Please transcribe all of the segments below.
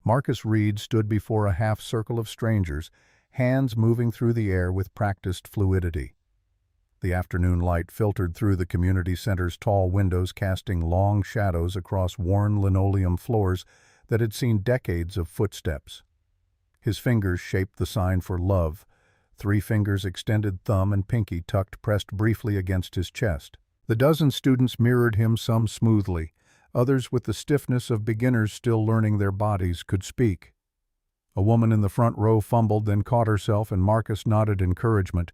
Marcus Reed stood before a half-circle of strangers, hands moving through the air with practiced fluidity. The afternoon light filtered through the community center's tall windows, casting long shadows across worn linoleum floors that had seen decades of footsteps. His fingers shaped the sign for love, 3 fingers, extended thumb and pinky tucked pressed briefly against his chest. The dozen students mirrored him, some smoothly, others with the stiffness of beginners still learning their bodies could speak. A woman in the front row fumbled, then caught herself, and Marcus nodded encouragement.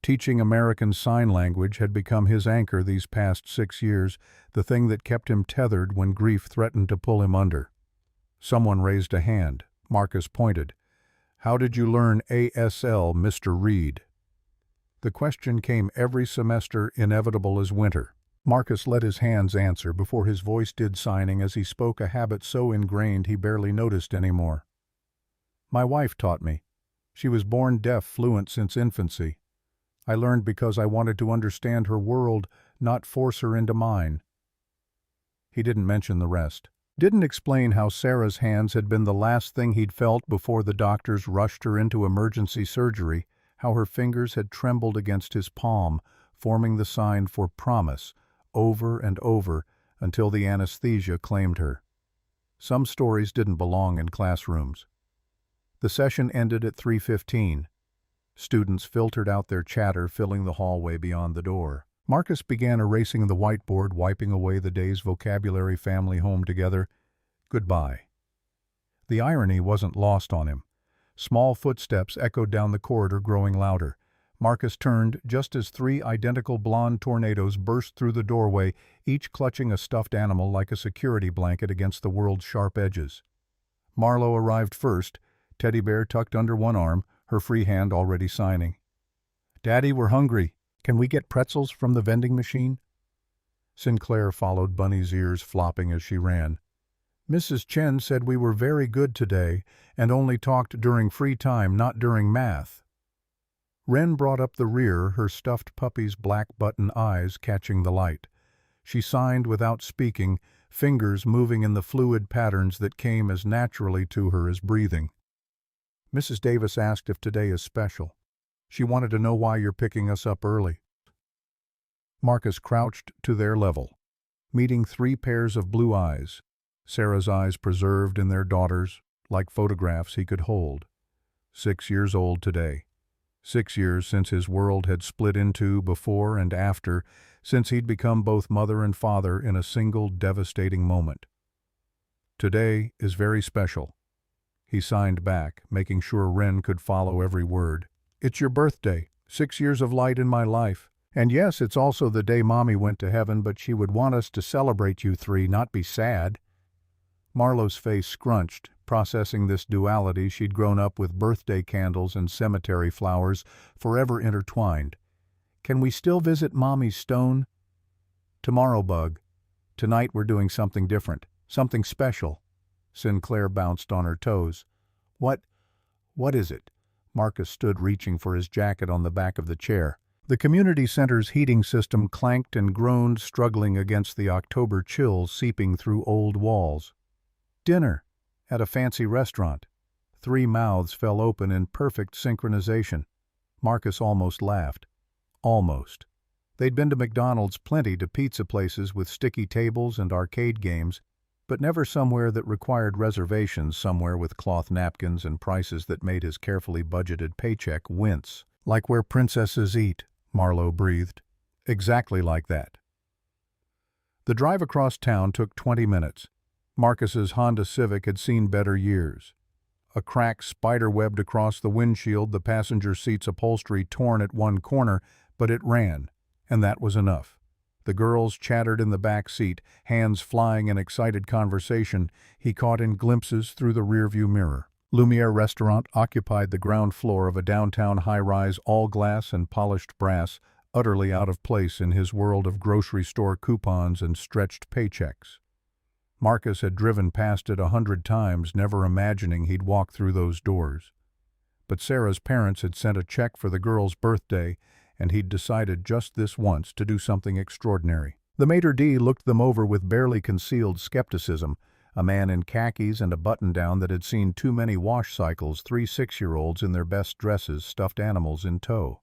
Teaching American Sign Language had become his anchor these past 6 years, the thing that kept him tethered when grief threatened to pull him under. Someone raised a hand. Marcus pointed. "How did you learn ASL, Mr. Reed?" The question came every semester, inevitable as winter. Marcus let his hands answer before his voice did, signing as he spoke, a habit so ingrained he barely noticed anymore. "My wife taught me. She was born deaf, fluent since infancy. I learned because I wanted to understand her world, not force her into mine." He didn't mention the rest. Didn't explain how Sarah's hands had been the last thing he'd felt before the doctors rushed her into emergency surgery, how her fingers had trembled against his palm, forming the sign for promise, over and over, until the anesthesia claimed her. Some stories didn't belong in classrooms. The session ended at 3:15. Students filtered out their chatter, filling the hallway beyond the door. Marcus began erasing the whiteboard, wiping away the day's vocabulary. Family home together. Goodbye. The irony wasn't lost on him. Small footsteps echoed down the corridor, growing louder. Marcus turned just as 3 identical blonde tornadoes burst through the doorway, each clutching a stuffed animal like a security blanket against the world's sharp edges. Marlo arrived first, teddy bear tucked under one arm, her free hand already signing. "Daddy, we're hungry. Can we get pretzels from the vending machine?" Sinclair followed, Bunny's ears flopping as she ran. "Mrs. Chen said we were very good today and only talked during free time, not during math." Wren brought up the rear, her stuffed puppy's black button eyes catching the light. She signed without speaking, fingers moving in the fluid patterns that came as naturally to her as breathing. "Mrs. Davis asked if today is special. She wanted to know why you're picking us up early." Marcus crouched to their level, meeting 3 pairs of blue eyes, Sarah's eyes preserved in their daughters, like photographs he could hold. 6 years old today. 6 years since his world had split in two, before and after, since he'd become both mother and father in a single devastating moment. "Today is very special." He signed back, making sure Wren could follow every word. "It's your birthday, 6 years of light in my life. And yes, it's also the day Mommy went to heaven, but she would want us to celebrate you 3, not be sad." Marlo's face scrunched, processing this duality. She'd grown up with birthday candles and cemetery flowers, forever intertwined. "Can we still visit Mommy's stone?" "Tomorrow, Bug. Tonight we're doing something different, something special." Sinclair bounced on her toes. What is it?" Marcus stood reaching for his jacket on the back of the chair. The community center's heating system clanked and groaned, struggling against the October chills seeping through old walls. "Dinner. At a fancy restaurant." 3 mouths fell open in perfect synchronization. Marcus almost laughed. Almost. They'd been to McDonald's plenty, to pizza places with sticky tables and arcade games, but never somewhere that required reservations, somewhere with cloth napkins and prices that made his carefully budgeted paycheck wince. "Like where princesses eat," Marlo breathed. "Exactly like that." The drive across town took 20 minutes. Marcus's Honda Civic had seen better years. A crack spider-webbed across the windshield, the passenger seat's upholstery torn at one corner, but it ran, and that was enough. The girls chattered in the back seat, hands flying in excited conversation he caught in glimpses through the rearview mirror. Lumiere Restaurant occupied the ground floor of a downtown high-rise, all glass and polished brass, utterly out of place in his world of grocery store coupons and stretched paychecks. Marcus had driven past it 100 times, never imagining he'd walk through those doors. But Sarah's parents had sent a check for the girl's birthday, and he'd decided just this once to do something extraordinary. The maitre d' looked them over with barely concealed skepticism, A man in khakis and a button-down that had seen too many wash cycles, 3 6-year-olds in their best dresses, stuffed animals in tow.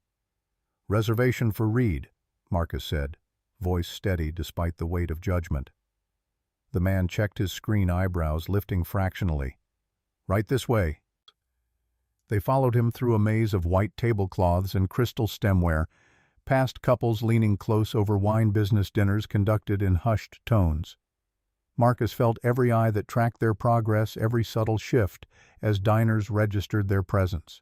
"Reservation for Reed," Marcus said, voice steady despite the weight of judgment. The man checked his screen, eyebrows lifting fractionally. "Right this way." They followed him through a maze of white tablecloths and crystal stemware, past couples leaning close over wine business dinners conducted in hushed tones. Marcus felt every eye that tracked their progress, every subtle shift, as diners registered their presence.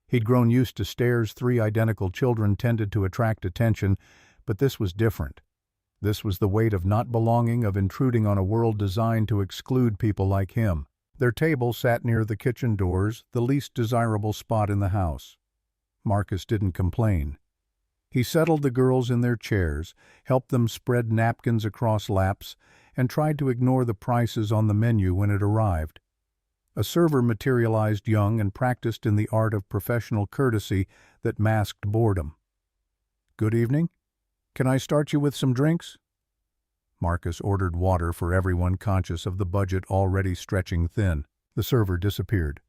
He'd grown used to stares 3 identical children tended to attract attention, but this was different. This was the weight of not belonging, of intruding on a world designed to exclude people like him. Their table sat near the kitchen doors, the least desirable spot in the house. Marcus didn't complain. He settled the girls in their chairs, helped them spread napkins across laps, and tried to ignore the prices on the menu when it arrived. A server materialized, young and practiced in the art of professional courtesy that masked boredom. "Good evening. Can I start you with some drinks?" Marcus ordered water for everyone, conscious of the budget already stretching thin. The server disappeared.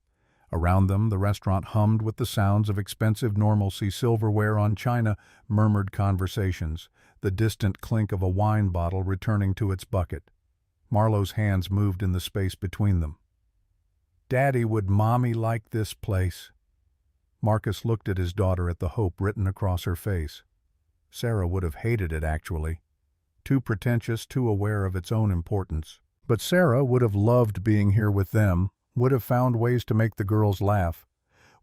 Around them, the restaurant hummed with the sounds of expensive normalcy. Silverware on china murmured conversations, the distant clink of a wine bottle returning to its bucket. Marlowe's hands moved in the space between them. "Daddy, would Mommy like this place?" Marcus looked at his daughter, at the hope written across her face. Sarah would have hated it, actually. Too pretentious, too aware of its own importance. But Sarah would have loved being here with them, would have found ways to make the girls laugh,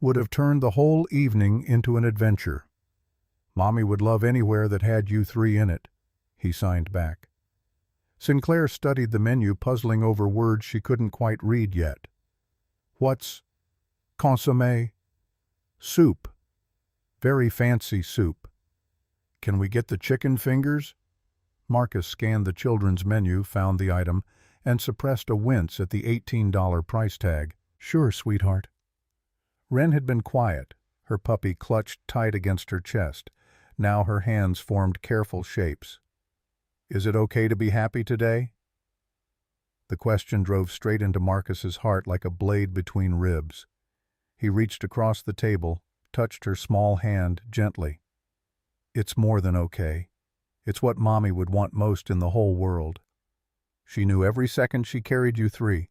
would have turned the whole evening into an adventure. "Mommy would love anywhere that had you 3 in it," he signed back. Sinclair studied the menu, puzzling over words she couldn't quite read yet. "What's consommé?" "Soup. Very fancy soup." "Can we get the chicken fingers?" Marcus scanned the children's menu, found the item, and suppressed a wince at the $18 price tag. "Sure, sweetheart." Wren had been quiet, her puppy clutched tight against her chest. Now her hands formed careful shapes. "Is it okay to be happy today?" The question drove straight into Marcus's heart like a blade between ribs. He reached across the table, touched her small hand gently. "It's more than okay. It's what Mommy would want most in the whole world. She knew every second she carried you 3.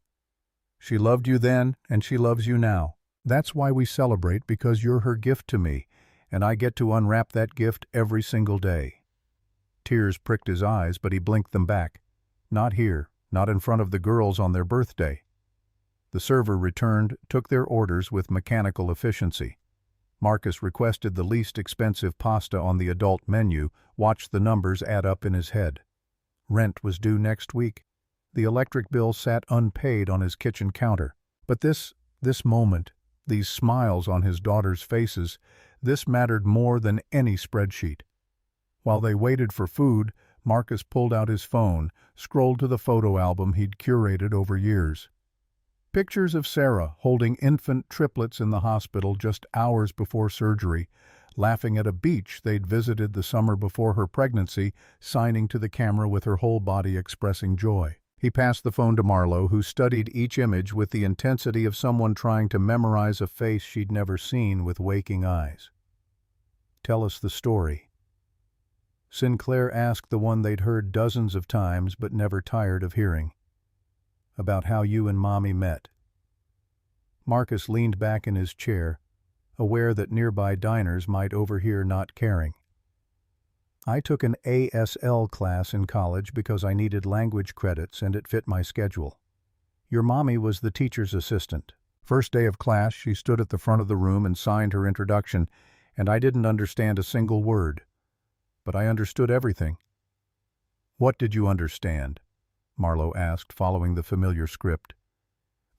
She loved you then, and she loves you now. That's why we celebrate, because you're her gift to me, and I get to unwrap that gift every single day." Tears pricked his eyes, but he blinked them back. Not here, not in front of the girls on their birthday. The server returned, took their orders with mechanical efficiency. Marcus requested the least expensive pasta on the adult menu, watched the numbers add up in his head. Rent was due next week. The electric bill sat unpaid on his kitchen counter. But this moment, these smiles on his daughter's faces, this mattered more than any spreadsheet. While they waited for food, Marcus pulled out his phone, scrolled to the photo album he'd curated over years. Pictures of Sarah holding infant triplets in the hospital just hours before surgery, laughing at a beach they'd visited the summer before her pregnancy, signing to the camera with her whole body expressing joy. He passed the phone to Marlowe, who studied each image with the intensity of someone trying to memorize a face she'd never seen with waking eyes. "Tell us the story." Sinclair asked the one they'd heard dozens of times but never tired of hearing. "About how you and Mommy met." Marcus leaned back in his chair, aware that nearby diners might overhear, not caring. "I took an ASL class in college because I needed language credits and it fit my schedule. Your Mommy was the teacher's assistant. First day of class, she stood at the front of the room and signed her introduction, and I didn't understand a single word. But I understood everything." "What did you understand?" Marlowe asked, following the familiar script.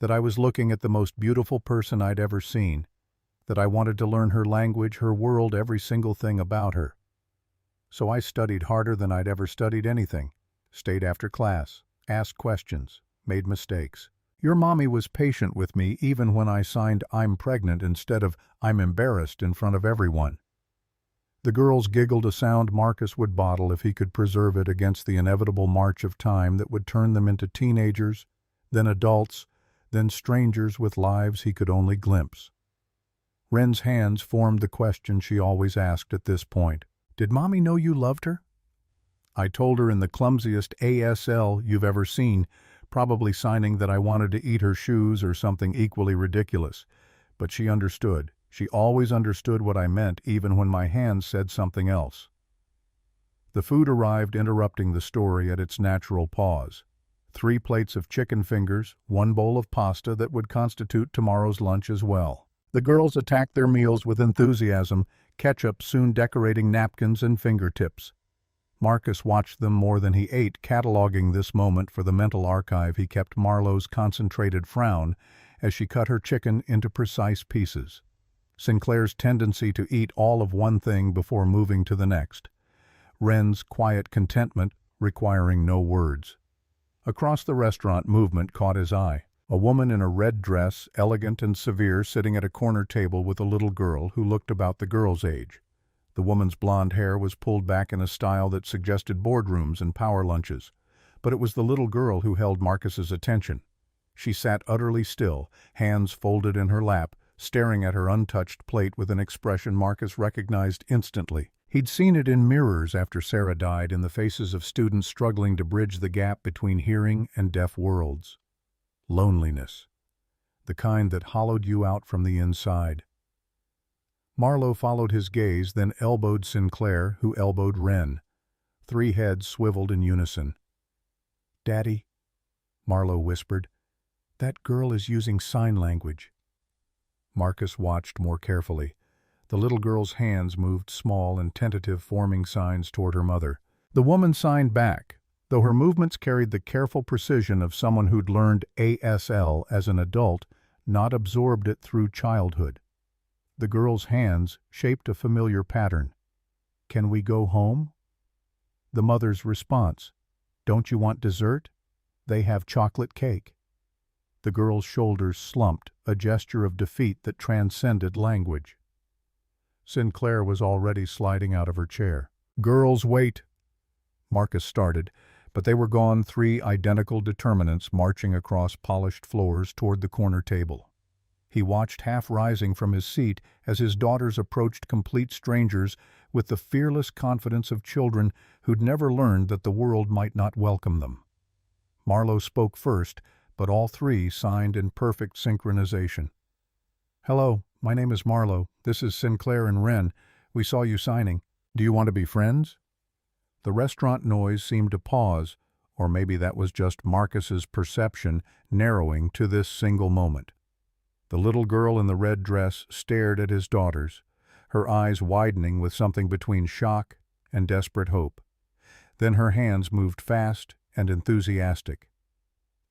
"That I was looking at the most beautiful person I'd ever seen, that I wanted to learn her language, her world, every single thing about her. So I studied harder than I'd ever studied anything, stayed after class, asked questions, made mistakes. Your Mommy was patient with me even when I signed 'I'm pregnant' instead of 'I'm embarrassed' in front of everyone." The girls giggled, a sound Marcus would bottle if he could preserve it against the inevitable march of time that would turn them into teenagers, then adults, then strangers with lives he could only glimpse. Wren's hands formed the question she always asked at this point. "Did Mommy know you loved her?" "I told her in the clumsiest ASL you've ever seen, probably signing that I wanted to eat her shoes or something equally ridiculous. But she understood. She always understood what I meant, even when my hands said something else." The food arrived, interrupting the story at its natural pause. 3 plates of chicken fingers, 1 bowl of pasta that would constitute tomorrow's lunch as well. The girls attacked their meals with enthusiasm, ketchup soon decorating napkins and fingertips. Marcus watched them more than he ate, cataloging this moment for the mental archive he kept. Marlowe's concentrated frown as she cut her chicken into precise pieces. Sinclair's tendency to eat all of one thing before moving to the next. Wren's quiet contentment, requiring no words. Across the restaurant, movement caught his eye. A woman in a red dress, elegant and severe, sitting at a corner table with a little girl who looked about the girl's age. The woman's blonde hair was pulled back in a style that suggested boardrooms and power lunches. But it was the little girl who held Marcus's attention. She sat utterly still, hands folded in her lap, staring at her untouched plate with an expression Marcus recognized instantly. He'd seen it in mirrors after Sarah died, in the faces of students struggling to bridge the gap between hearing and deaf worlds. Loneliness. The kind that hollowed you out from the inside. Marlowe followed his gaze, then elbowed Sinclair, who elbowed Wren. 3 heads swiveled in unison. "Daddy," Marlowe whispered, "that girl is using sign language." Marcus watched more carefully. The little girl's hands moved small and tentative, forming signs toward her mother. The woman signed back, though her movements carried the careful precision of someone who'd learned ASL as an adult, not absorbed it through childhood. The girl's hands shaped a familiar pattern. "Can we go home?" The mother's response, "Don't you want dessert? They have chocolate cake." The girl's shoulders slumped, a gesture of defeat that transcended language. Sinclair was already sliding out of her chair. "Girls, wait!" Marcus started, but they were gone, 3 identical determinants marching across polished floors toward the corner table. He watched, half rising from his seat, as his daughters approached complete strangers with the fearless confidence of children who'd never learned that the world might not welcome them. Marlowe spoke first, but all 3 signed in perfect synchronization. "Hello, my name is Marlowe. This is Sinclair and Wren. We saw you signing. Do you want to be friends?" The restaurant noise seemed to pause, or maybe that was just Marcus's perception narrowing to this single moment. The little girl in the red dress stared at his daughters, her eyes widening with something between shock and desperate hope. Then her hands moved fast and enthusiastic.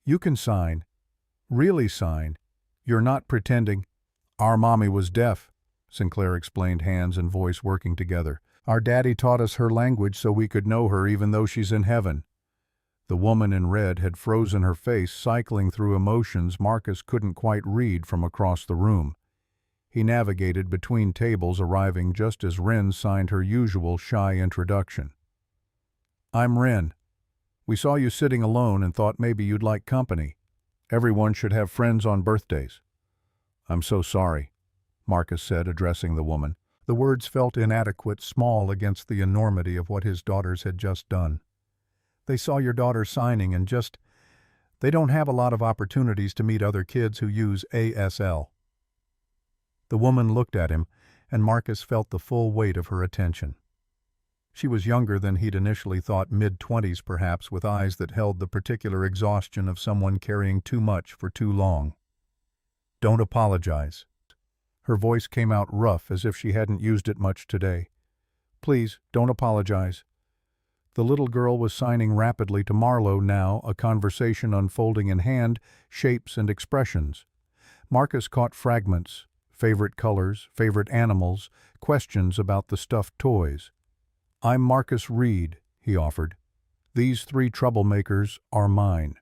"You can sign. Really sign. You're not pretending." "Our mommy was deaf," Sinclair explained, hands and voice working together. "Our daddy taught us her language so we could know her even though she's in heaven." The woman in red had frozen her face, cycling through emotions Marcus couldn't quite read from across the room. He navigated between tables, arriving just as Wren signed her usual shy introduction. "I'm Wren. We saw you sitting alone and thought maybe you'd like company. Everyone should have friends on birthdays." "I'm so sorry," Marcus said, addressing the woman. The words felt inadequate, small against the enormity of what his daughters had just done. "They saw your daughter signing and they don't have a lot of opportunities to meet other kids who use ASL." The woman looked at him, and Marcus felt the full weight of her attention. She was younger than he'd initially thought, mid-20s perhaps, with eyes that held the particular exhaustion of someone carrying too much for too long. "Don't apologize." Her voice came out rough, as if she hadn't used it much today. "Please, don't apologize." The little girl was signing rapidly to Marlowe now, a conversation unfolding in hand, shapes and expressions. Marcus caught fragments, favorite colors, favorite animals, questions about the stuffed toys. "I'm Marcus Reed," he offered. "These 3 troublemakers are mine.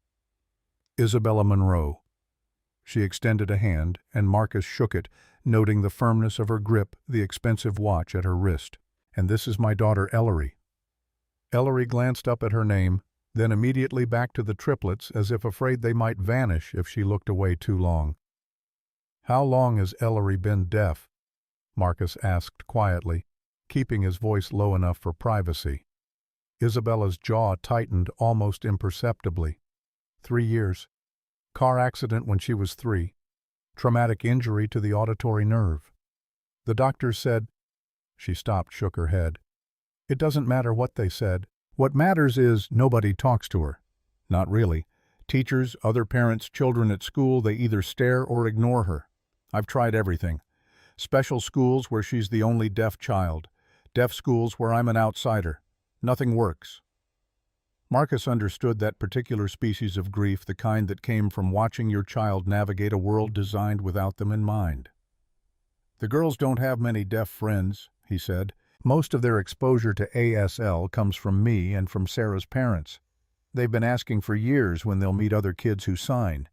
Isabella Monroe." She extended a hand, and Marcus shook it, noting the firmness of her grip, the expensive watch at her wrist. "And this is my daughter Ellery." Ellery glanced up at her name, then immediately back to the triplets as if afraid they might vanish if she looked away too long. "How long has Ellery been deaf?" Marcus asked quietly, keeping his voice low enough for privacy. Isabella's jaw tightened almost imperceptibly. 3 years. Car accident when she was 3. Traumatic injury to the auditory nerve. The doctor said— She stopped, shook her head. "It doesn't matter what they said. What matters is nobody talks to her." "Not really. Teachers, other parents, children at school, they either stare or ignore her. I've tried everything. Special schools where she's the only deaf child. Deaf schools where I'm an outsider. Nothing works." Marcus understood that particular species of grief, the kind that came from watching your child navigate a world designed without them in mind. "The girls don't have many deaf friends," he said. "Most of their exposure to ASL comes from me and from Sarah's parents. They've been asking for years when they'll meet other kids who sign."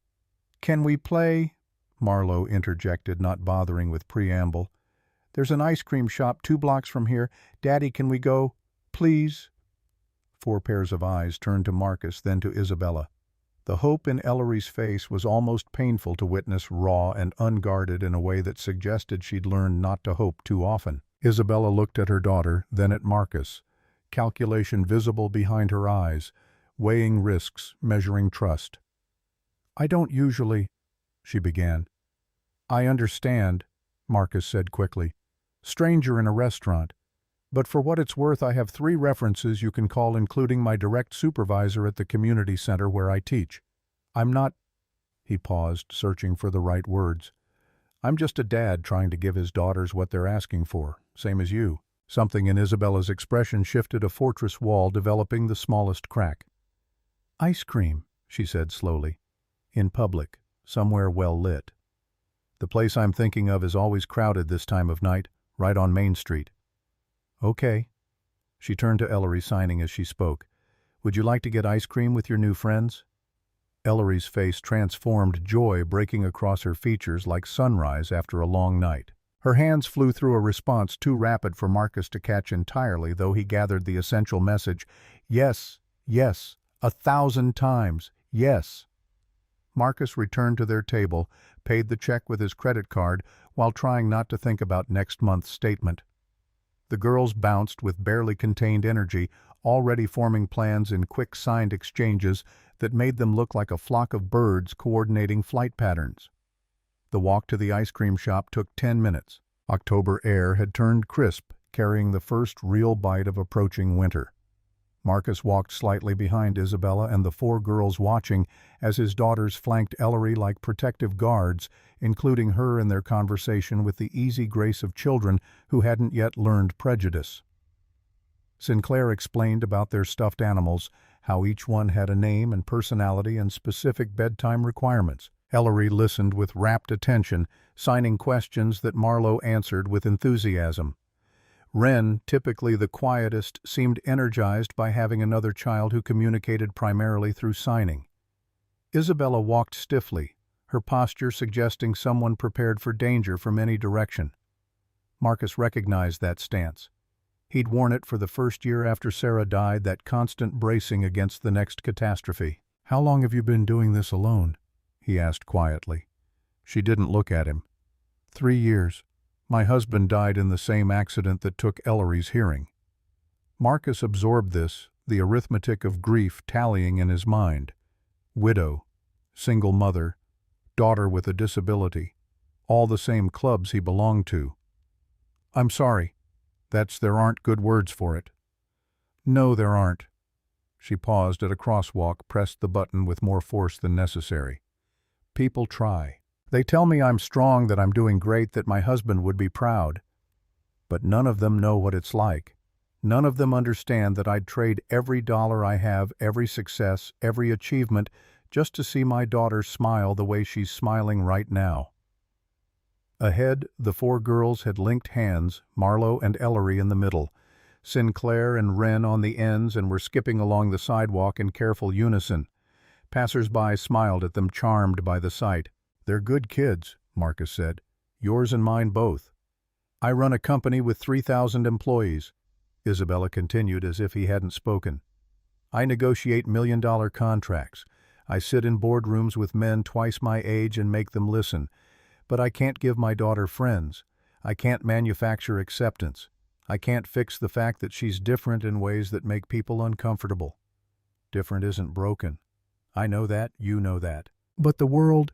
"Can we play?" Marlowe interjected, not bothering with preamble. "There's an ice cream shop 2 blocks from here. Daddy, can we go? Please?" 4 pairs of eyes turned to Marcus, then to Isabella. The hope in Ellery's face was almost painful to witness, raw and unguarded in a way that suggested she'd learned not to hope too often. Isabella looked at her daughter, then at Marcus, calculation visible behind her eyes, weighing risks, measuring trust. "I don't usually—" she began. "I understand," Marcus said quickly. "Stranger in a restaurant. But for what it's worth, I have 3 references you can call, including my direct supervisor at the community center where I teach. I'm not—" he paused, searching for the right words. "I'm just a dad trying to give his daughters what they're asking for, same as you." Something in Isabella's expression shifted, a fortress wall developing the smallest crack. "Ice cream," she said slowly. "In public, somewhere well lit. The place I'm thinking of is always crowded this time of night, right on Main Street." "Okay." She turned to Ellery, signing as she spoke. "Would you like to get ice cream with your new friends?" Ellery's face transformed, joy breaking across her features like sunrise after a long night. Her hands flew through a response too rapid for Marcus to catch entirely, though he gathered the essential message. "Yes, yes, 1,000 times, yes." Marcus returned to their table, paid the check with his credit card, while trying not to think about next month's statement. The girls bounced with barely contained energy, already forming plans in quick signed exchanges that made them look like a flock of birds coordinating flight patterns. The walk to the ice cream shop took 10 minutes. October air had turned crisp, carrying the first real bite of approaching winter. Marcus walked slightly behind Isabella and the 4 girls, watching as his daughters flanked Ellery like protective guards, including her in their conversation with the easy grace of children who hadn't yet learned prejudice. Sinclair explained about their stuffed animals, how each one had a name and personality and specific bedtime requirements. Ellery listened with rapt attention, signing questions that Marlowe answered with enthusiasm. Wren, typically the quietest, seemed energized by having another child who communicated primarily through signing. Isabella walked stiffly, her posture suggesting someone prepared for danger from any direction. Marcus recognized that stance. He'd worn it for the first year after Sarah died, that constant bracing against the next catastrophe. "How long have you been doing this alone?" he asked quietly. She didn't look at him. 3 years. My husband died in the same accident that took Ellery's hearing." Marcus absorbed this, the arithmetic of grief tallying in his mind. Widow, single mother, daughter with a disability, all the same clubs he belonged to. "I'm sorry. There aren't good words for it." "No, there aren't." She paused at a crosswalk, pressed the button with more force than necessary. "People try. They tell me I'm strong, that I'm doing great, that my husband would be proud. But none of them know what it's like. None of them understand that I'd trade every dollar I have, every success, every achievement, just to see my daughter smile the way she's smiling right now." Ahead, the 4 girls had linked hands, Marlowe and Ellery in the middle, Sinclair and Wren on the ends, and were skipping along the sidewalk in careful unison. Passers-by smiled at them, charmed by the sight. "They're good kids," Marcus said. "Yours and mine both." "I run a company with 3,000 employees," Isabella continued as if he hadn't spoken. I negotiate million-dollar contracts. I sit in boardrooms with men twice my age and make them listen. But I can't give my daughter friends. I can't manufacture acceptance. I can't fix the fact that she's different in ways that make people uncomfortable. Different isn't broken. I know that, you know that. But the world—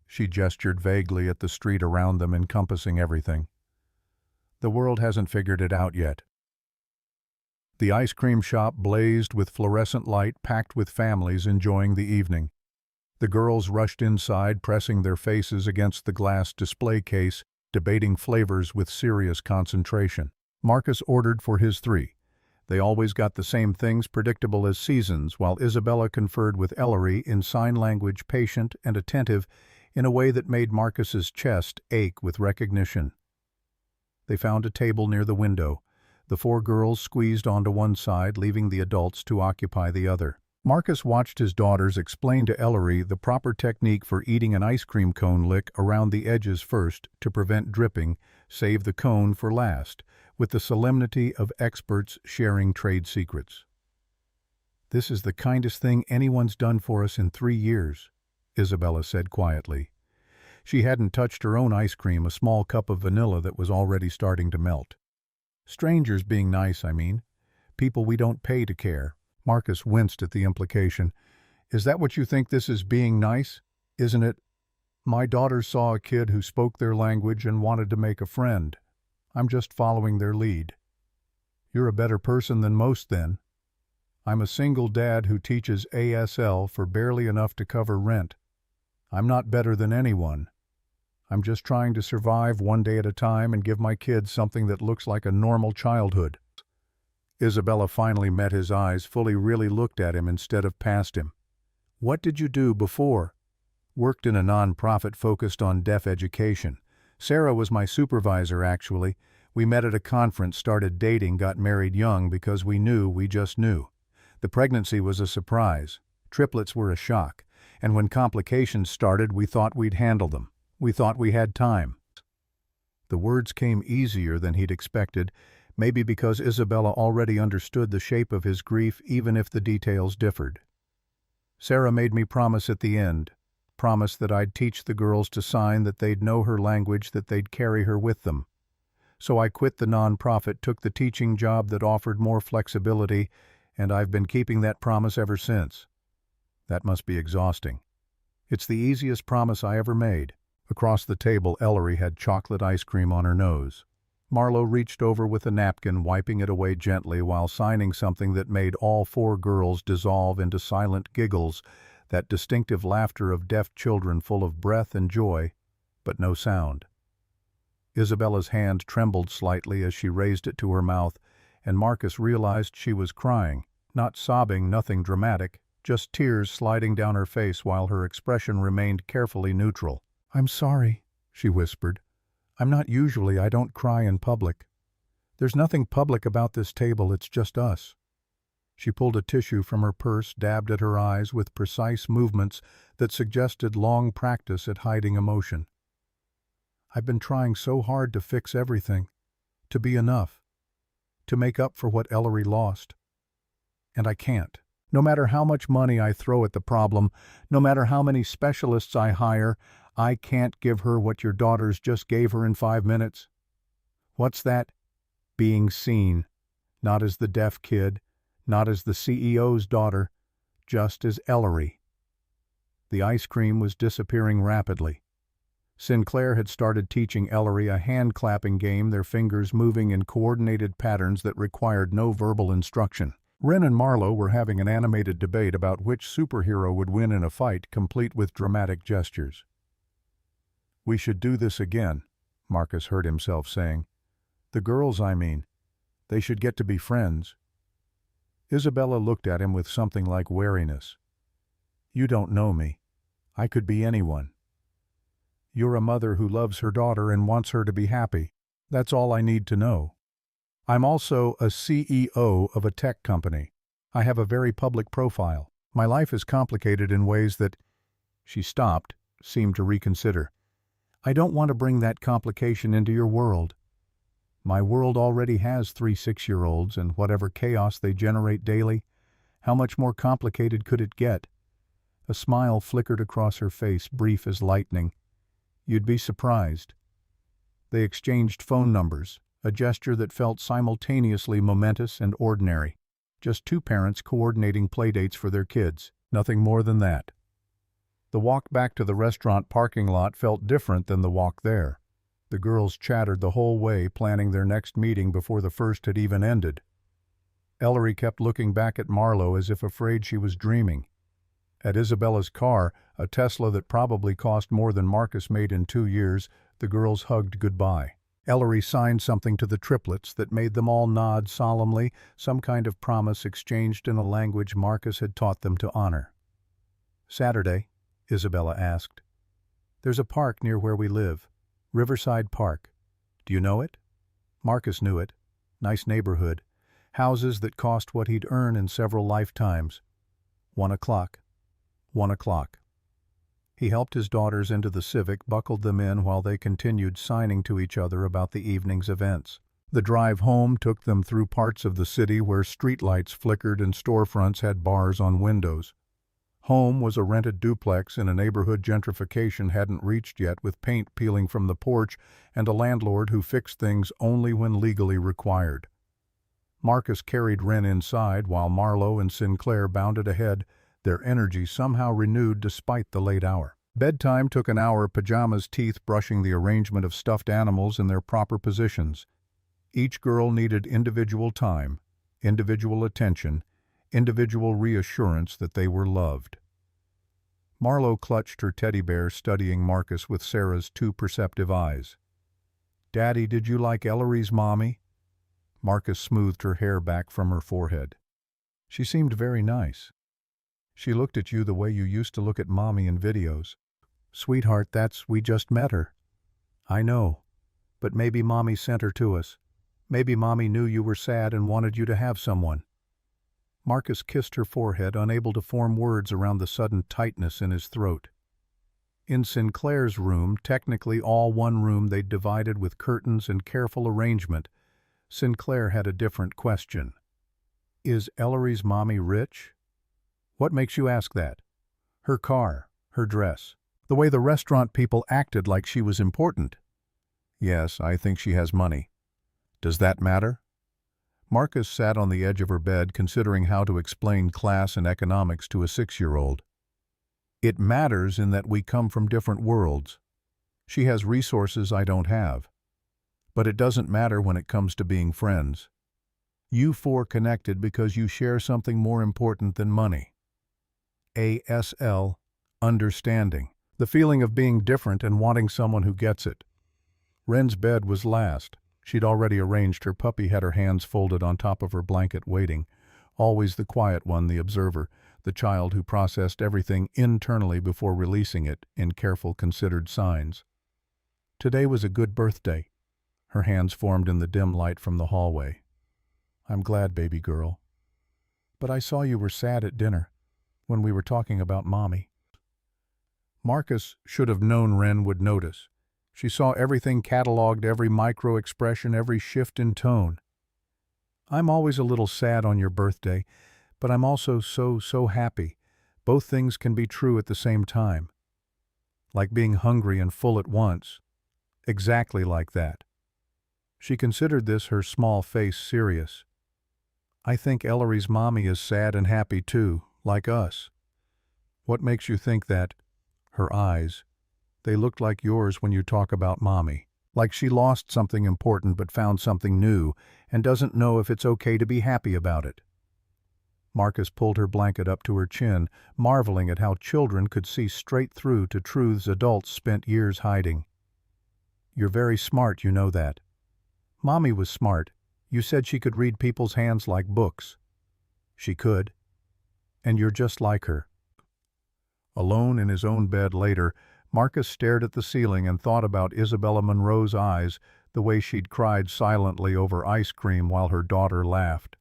She gestured vaguely at the street around them, encompassing everything. The world hasn't figured it out yet. The ice cream shop blazed with fluorescent light, packed with families enjoying the evening. The girls rushed inside, pressing their faces against the glass display case, debating flavors with serious concentration. Marcus ordered for his three. They always got the same things, predictable as seasons, while Isabella conferred with Ellery in sign language, patient and attentive, in a way that made Marcus's chest ache with recognition. They found a table near the window. The four girls squeezed onto one side, leaving the adults to occupy the other. Marcus watched his daughters explain to Ellery the proper technique for eating an ice cream cone, lick around the edges first to prevent dripping, save the cone for last, with the solemnity of experts sharing trade secrets. "This is the kindest thing anyone's done for us in 3 years," Isabella said quietly. She hadn't touched her own ice cream, a small cup of vanilla that was already starting to melt. "Strangers being nice, I mean. People we don't pay to care." Marcus winced at the implication. "Is that what you think this is, being nice? Isn't it? My daughters saw a kid who spoke their language and wanted to make a friend. I'm just following their lead." "You're a better person than most, then." "I'm a single dad who teaches ASL for barely enough to cover rent. I'm not better than anyone. I'm just trying to survive one day at a time and give my kids something that looks like a normal childhood." Isabella finally met his eyes, fully really looked at him instead of past him. "What did you do before?" "Worked in a non-profit focused on deaf education. Sarah was my supervisor, actually. We met at a conference, started dating, got married young because we just knew. The pregnancy was a surprise. Triplets were a shock. And when complications started, we thought we'd handle them. We thought we had time." The words came easier than he'd expected, maybe because Isabella already understood the shape of his grief, even if the details differed. "Sarah made me promise at the end. Promise that I'd teach the girls to sign, that they'd know her language, that they'd carry her with them. So I quit the nonprofit, took the teaching job that offered more flexibility, and I've been keeping that promise ever since." "That must be exhausting." "It's the easiest promise I ever made." Across the table, Ellery had chocolate ice cream on her nose. Marlowe reached over with a napkin, wiping it away gently while signing something that made all four girls dissolve into silent giggles, that distinctive laughter of deaf children full of breath and joy, but no sound. Isabella's hand trembled slightly as she raised it to her mouth, and Marcus realized she was crying, not sobbing, nothing dramatic, just tears sliding down her face while her expression remained carefully neutral. "I'm sorry," she whispered. I don't cry in public. There's nothing public about this table, it's just us." She pulled a tissue from her purse, dabbed at her eyes with precise movements that suggested long practice at hiding emotion. "I've been trying so hard to fix everything, to be enough, to make up for what Ellery lost. And I can't. No matter how much money I throw at the problem, no matter how many specialists I hire, I can't give her what your daughters just gave her in 5 minutes. What's that? Being seen, not as the deaf kid, not as the CEO's daughter, just as Ellery." The ice cream was disappearing rapidly. Sinclair had started teaching Ellery a hand-clapping game, their fingers moving in coordinated patterns that required no verbal instruction. Wren and Marlowe were having an animated debate about which superhero would win in a fight, complete with dramatic gestures. "We should do this again," Marcus heard himself saying. "The girls, I mean. They should get to be friends." Isabella looked at him with something like wariness. "You don't know me. I could be anyone. You're a mother who loves her daughter and wants her to be happy. That's all I need to know. I'm also a CEO of a tech company. I have a very public profile. My life is complicated in ways that—" She stopped, seemed to reconsider. "I don't want to bring that complication into your world. My world already has 3 6-year-olds and whatever chaos they generate daily. How much more complicated could it get? A smile flickered across her face, brief as lightning. You'd be surprised. They exchanged phone numbers, a gesture that felt simultaneously momentous and ordinary. Just two parents coordinating playdates for their kids, nothing more than that. The walk back to the restaurant parking lot felt different than the walk there. The girls chattered the whole way, planning their next meeting before the first had even ended. Ellery kept looking back at Marlo as if afraid she was dreaming. At Isabella's car, a Tesla that probably cost more than Marcus made in 2 years, the girls hugged goodbye. Ellery signed something to the triplets that made them all nod solemnly, some kind of promise exchanged in a language Marcus had taught them to honor. "Saturday?" Isabella asked. "There's a park near where we live. Riverside Park. Do you know it?" Marcus knew it. Nice neighborhood. Houses that cost what he'd earn in several lifetimes. 1 o'clock. 1 o'clock. He helped his daughters into the Civic, buckled them in while they continued signing to each other about the evening's events. The drive home took them through parts of the city where streetlights flickered and storefronts had bars on windows. Home was a rented duplex in a neighborhood gentrification hadn't reached yet, with paint peeling from the porch and a landlord who fixed things only when legally required. Marcus carried Wren inside while Marlo and Sinclair bounded ahead, their energy somehow renewed despite the late hour. Bedtime took an hour, pajamas, teeth brushing the arrangement of stuffed animals in their proper positions. Each girl needed individual time, individual attention, individual reassurance that they were loved. Marlo clutched her teddy bear, studying Marcus with Sarah's too perceptive eyes. "Daddy, did you like Ellery's mommy?" Marcus smoothed her hair back from her forehead. "She seemed very nice. She looked at you the way you used to look at Mommy in videos." "Sweetheart, we just met her." "I know. But maybe Mommy sent her to us. Maybe Mommy knew you were sad and wanted you to have someone." Marcus kissed her forehead, unable to form words around the sudden tightness in his throat. In Sinclair's room, technically all one room they'd divided with curtains and careful arrangement, Sinclair had a different question. "Is Ellery's mommy rich?" "What makes you ask that?" "Her car, her dress, the way the restaurant people acted like she was important." "Yes, I think she has money." "Does that matter?" Marcus sat on the edge of her bed, considering how to explain class and economics to a 6-year-old. "It matters in that we come from different worlds. She has resources I don't have. But it doesn't matter when it comes to being friends. You four connected because you share something more important than money. ASL, understanding. The feeling of being different and wanting someone who gets it." Wren's bed was last. She'd already arranged. Her puppy had her hands folded on top of her blanket, waiting. Always the quiet one, the observer, the child who processed everything internally before releasing it in careful, considered signs. Today was a good birthday. Her hands formed in the dim light from the hallway. "I'm glad, baby girl. But I saw you were sad at dinner, when we were talking about Mommy." Marcus should have known Wren would notice. She saw everything catalogued, every micro-expression, every shift in tone. "I'm always a little sad on your birthday, but I'm also so happy. Both things can be true at the same time. Like being hungry and full at once. Exactly like that." She considered this, her small face serious. "I think Ellery's mommy is sad and happy too, like us." "What makes you think that?" Her eyes. "They looked like yours when you talk about Mommy. Like she lost something important but found something new and doesn't know if it's okay to be happy about it." Marcus pulled her blanket up to her chin, marveling at how children could see straight through to truths adults spent years hiding. "You're very smart, you know that." "Mommy was smart. You said she could read people's hands like books." "She could. And you're just like her." Alone in his own bed later, Marcus stared at the ceiling and thought about Isabella Monroe's eyes, the way she'd cried silently over ice cream while her daughter laughed.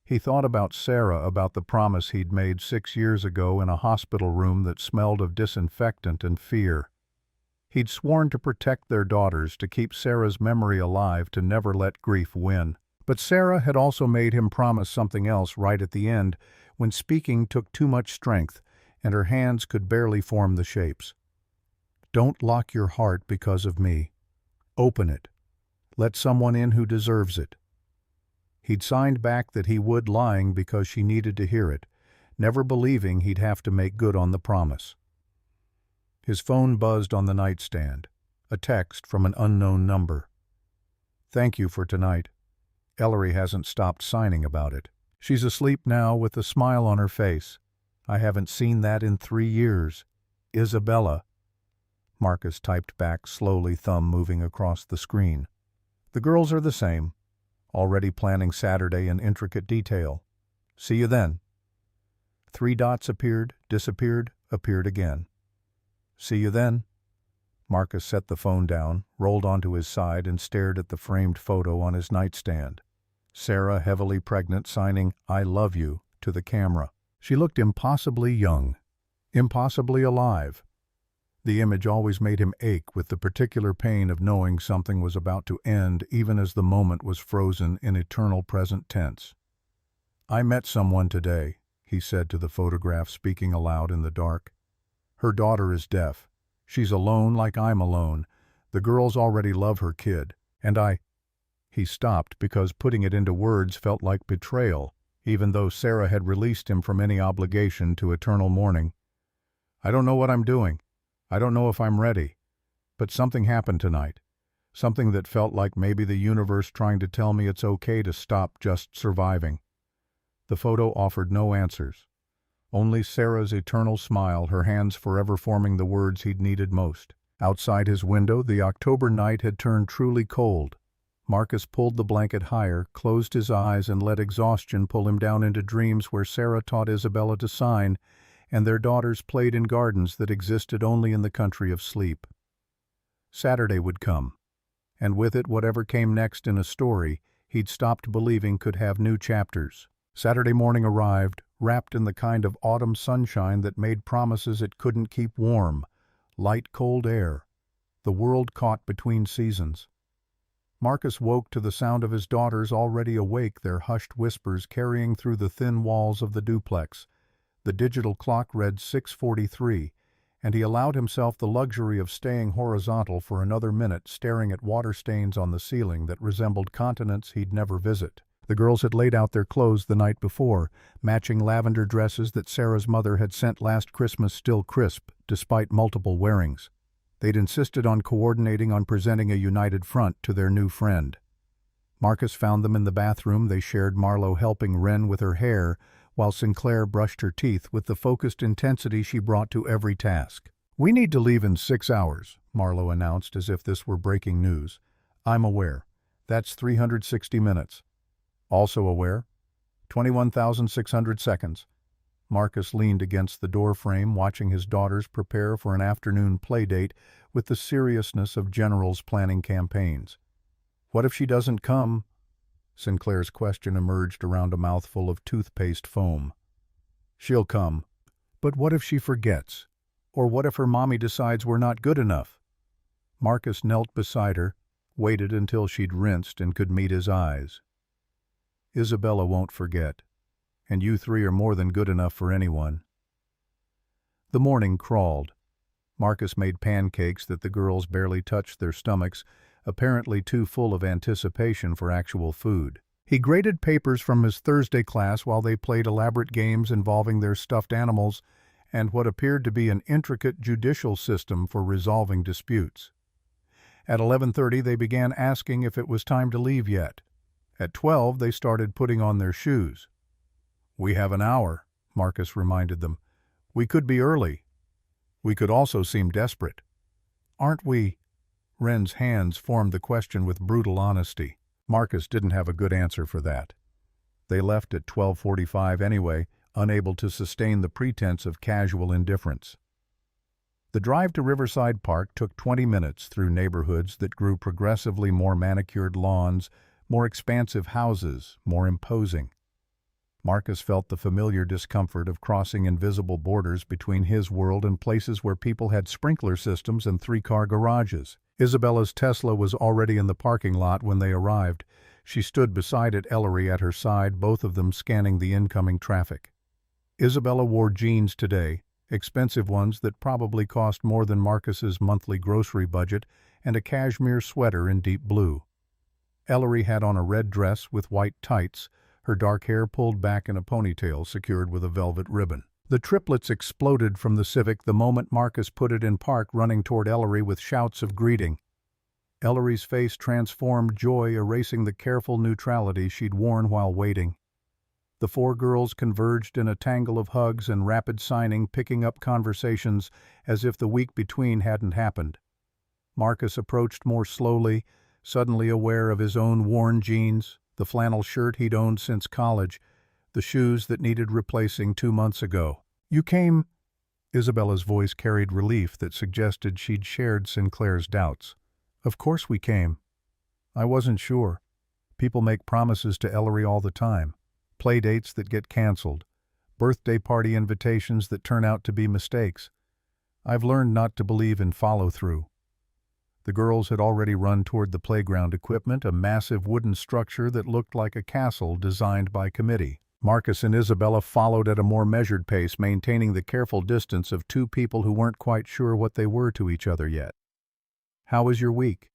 He thought about Sarah, about the promise he'd made 6 years ago in a hospital room that smelled of disinfectant and fear. He'd sworn to protect their daughters, to keep Sarah's memory alive, to never let grief win. But Sarah had also made him promise something else right at the end, when speaking took too much strength, and her hands could barely form the shapes. "Don't lock your heart because of me. Open it. Let someone in who deserves it." He'd signed back that he would, lying because she needed to hear it, never believing he'd have to make good on the promise. His phone buzzed on the nightstand, a text from an unknown number. "Thank you for tonight. Ellery hasn't stopped signing about it. She's asleep now with a smile on her face. I haven't seen that in 3 years. Isabella." Marcus typed back slowly, thumb moving across the screen. "The girls are the same. Already planning Saturday in intricate detail. See you then." 3 dots appeared, disappeared, appeared again. "See you then." Marcus set the phone down, rolled onto his side, and stared at the framed photo on his nightstand. Sarah, heavily pregnant, signing "I love you" to the camera. She looked impossibly young, impossibly alive. The image always made him ache with the particular pain of knowing something was about to end, even as the moment was frozen in eternal present tense. "I met someone today," he said to the photograph, speaking aloud in the dark. "Her daughter is deaf. She's alone like I'm alone. The girls already love her kid. And I—" He stopped because putting it into words felt like betrayal, even though Sarah had released him from any obligation to eternal mourning. "I don't know what I'm doing. I don't know if I'm ready. But something happened tonight. Something that felt like maybe the universe trying to tell me it's okay to stop just surviving." The photo offered no answers. Only Sarah's eternal smile, her hands forever forming the words he'd needed most. Outside his window, the October night had turned truly cold. Marcus pulled the blanket higher, closed his eyes, and let exhaustion pull him down into dreams where Sarah taught Isabella to sign, and their daughters played in gardens that existed only in the country of sleep. Saturday would come, and with it whatever came next in a story he'd stopped believing could have new chapters. Saturday morning arrived, wrapped in the kind of autumn sunshine that made promises it couldn't keep warm, light cold air, the world caught between seasons. Marcus woke to the sound of his daughters already awake, their hushed whispers carrying through the thin walls of the duplex. The digital clock read 6:43, and he allowed himself the luxury of staying horizontal for another minute, staring at water stains on the ceiling that resembled continents he'd never visit. The girls had laid out their clothes the night before, matching lavender dresses that Sarah's mother had sent last Christmas, still crisp, despite multiple wearings. They'd insisted on coordinating on presenting a united front to their new friend. Marcus found them in the bathroom. They shared, Marlo helping Wren with her hair, while Sinclair brushed her teeth with the focused intensity she brought to every task. "We need to leave in 6 hours, Marlo announced as if this were breaking news. "I'm aware. That's 360 minutes. Also aware. 21,600 seconds. Marcus leaned against the doorframe, watching his daughters prepare for an afternoon playdate with the seriousness of generals planning campaigns. "What if she doesn't come?" Sinclair's question emerged around a mouthful of toothpaste foam. "She'll come. But what if she forgets? Or what if her mommy decides we're not good enough?" Marcus knelt beside her, waited until she'd rinsed and could meet his eyes. "Isabella won't forget. And you 3 are more than good enough for anyone." The morning crawled. Marcus made pancakes that the girls barely touched their stomachs, apparently too full of anticipation for actual food. He graded papers from his Thursday class while they played elaborate games involving their stuffed animals and what appeared to be an intricate judicial system for resolving disputes. At 11:30 they began asking if it was time to leave yet. At 12 they started putting on their shoes. "We have an hour," Marcus reminded them. "We could be early. We could also seem desperate. Aren't we?" Wren's hands formed the question with brutal honesty. Marcus didn't have a good answer for that. They left at 12:45 anyway, unable to sustain the pretense of casual indifference. The drive to Riverside Park took 20 minutes through neighborhoods that grew progressively more manicured lawns, more expansive houses, more imposing. Marcus felt the familiar discomfort of crossing invisible borders between his world and places where people had sprinkler systems and 3-car garages. Isabella's Tesla was already in the parking lot when they arrived. She stood beside it, Ellery at her side, both of them scanning the incoming traffic. Isabella wore jeans today, expensive ones that probably cost more than Marcus's monthly grocery budget, and a cashmere sweater in deep blue. Ellery had on a red dress with white tights, her dark hair pulled back in a ponytail secured with a velvet ribbon. The triplets exploded from the Civic the moment Marcus put it in park, running toward Ellery with shouts of greeting. Ellery's face transformed joy, erasing the careful neutrality she'd worn while waiting. The four girls converged in a tangle of hugs and rapid signing, picking up conversations as if the week between hadn't happened. Marcus approached more slowly, suddenly aware of his own worn jeans, the flannel shirt he'd owned since college, the shoes that needed replacing 2 months ago. "You came?" Isabella's voice carried relief that suggested she'd shared Sinclair's doubts. "Of course we came. I wasn't sure. People make promises to Ellery all the time. Play dates that get canceled. Birthday party invitations that turn out to be mistakes. I've learned not to believe in follow-through." The girls had already run toward the playground equipment, a massive wooden structure that looked like a castle designed by committee. Marcus and Isabella followed at a more measured pace, maintaining the careful distance of two people who weren't quite sure what they were to each other yet. "How was your week?"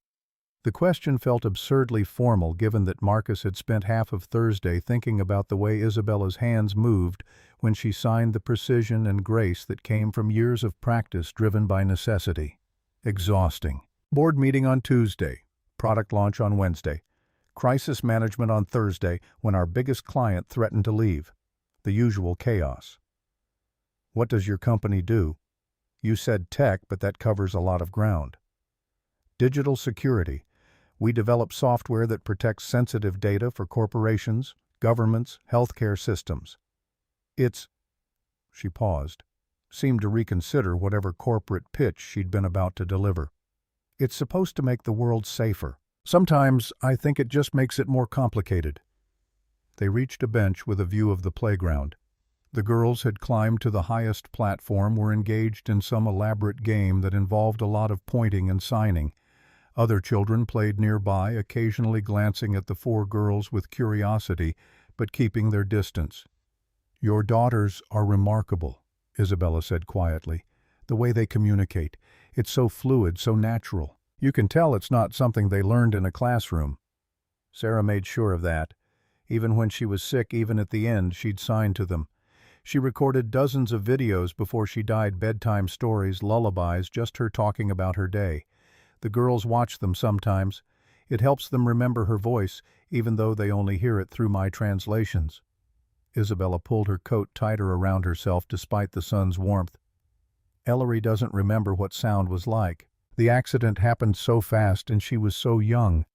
The question felt absurdly formal, given that Marcus had spent half of Thursday thinking about the way Isabella's hands moved when she signed, the precision and grace that came from years of practice driven by necessity. Exhausting. Board meeting on Tuesday, product launch on Wednesday, crisis management on Thursday when our biggest client threatened to leave. The usual chaos. "What does your company do?" "You said tech, but that covers a lot of ground." "Digital security. We develop software that protects sensitive data for corporations, governments, healthcare systems." "It's—" She paused, seemed to reconsider whatever corporate pitch she'd been about to deliver. "It's supposed to make the world safer. Sometimes I think it just makes it more complicated." They reached a bench with a view of the playground. The girls had climbed to the highest platform, were engaged in some elaborate game that involved a lot of pointing and signing. Other children played nearby, occasionally glancing at the four girls with curiosity, but keeping their distance. "Your daughters are remarkable," Isabella said quietly. "The way they communicate. It's so fluid, so natural. You can tell it's not something they learned in a classroom." Sarah made sure of that. Even when she was sick, even at the end, she'd signed to them. She recorded dozens of videos before she died, bedtime stories, lullabies, just her talking about her day. The girls watch them sometimes. It helps them remember her voice, even though they only hear it through my translations. Isabella pulled her coat tighter around herself despite the sun's warmth. "Ellery doesn't remember what sound was like. The accident happened so fast and she was so young.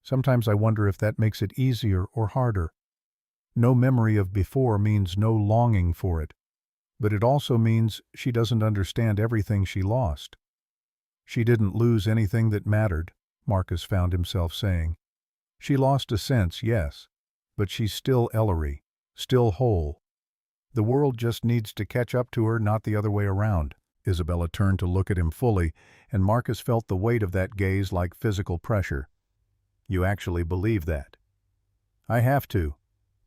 Sometimes I wonder if that makes it easier or harder. No memory of before means no longing for it, but it also means she doesn't understand everything she lost." "She didn't lose anything that mattered," Marcus found himself saying. "She lost a sense, yes, but she's still Ellery, still whole. The world just needs to catch up to her, not the other way around." Isabella turned to look at him fully, and Marcus felt the weight of that gaze like physical pressure. "You actually believe that?" "I have to,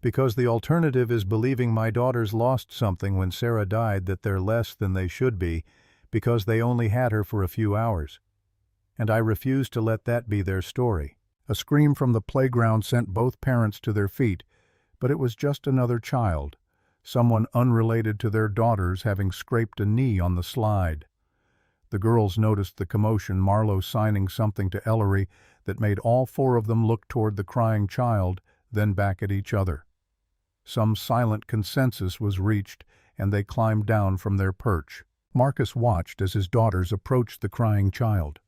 because the alternative is believing my daughters lost something when Sarah died, that they're less than they should be, because they only had her for a few hours. And I refuse to let that be their story." A scream from the playground sent both parents to their feet, but it was just another child, someone unrelated to their daughters having scraped a knee on the slide. The girls noticed the commotion, Marlowe signing something to Ellery that made all four of them look toward the crying child, then back at each other. Some silent consensus was reached, and they climbed down from their perch. Marcus watched as his daughters approached the crying child.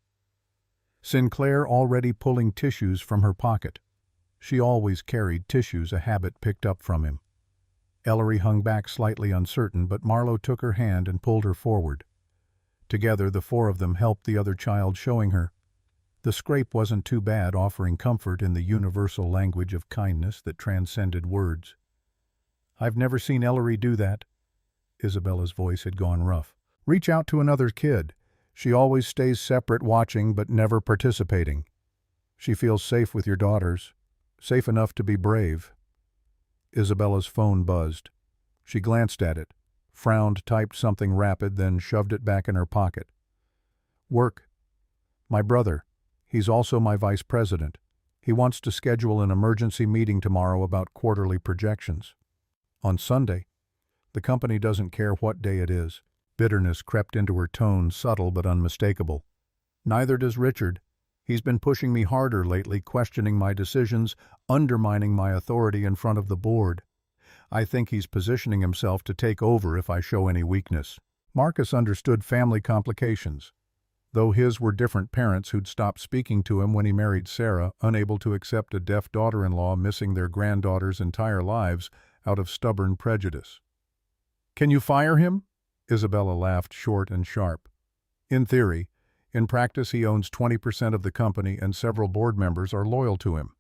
Sinclair already pulling tissues from her pocket. She always carried tissues, a habit picked up from him. Ellery hung back slightly uncertain, but Marlowe took her hand and pulled her forward. Together, the four of them helped the other child, showing her. The scrape wasn't too bad, offering comfort in the universal language of kindness that transcended words. "I've never seen Ellery do that." Isabella's voice had gone rough. "Reach out to another kid. She always stays separate, watching but never participating. She feels safe with your daughters, safe enough to be brave." Isabella's phone buzzed. She glanced at it, frowned, typed something rapid, then shoved it back in her pocket. Work. My brother. He's also my vice president. He wants to schedule an emergency meeting tomorrow about quarterly projections. On Sunday. The company doesn't care what day it is. Bitterness crept into her tone, subtle but unmistakable. Neither does Richard. He's been pushing me harder lately, questioning my decisions, undermining my authority in front of the board. I think he's positioning himself to take over if I show any weakness. Marcus understood family complications. Though his were different parents who'd stopped speaking to him when he married Sarah, unable to accept a deaf daughter-in-law missing their granddaughter's entire lives out of stubborn prejudice. Can you fire him? Isabella laughed, short and sharp. In theory. In practice, he owns 20% of the company and several board members are loyal to him.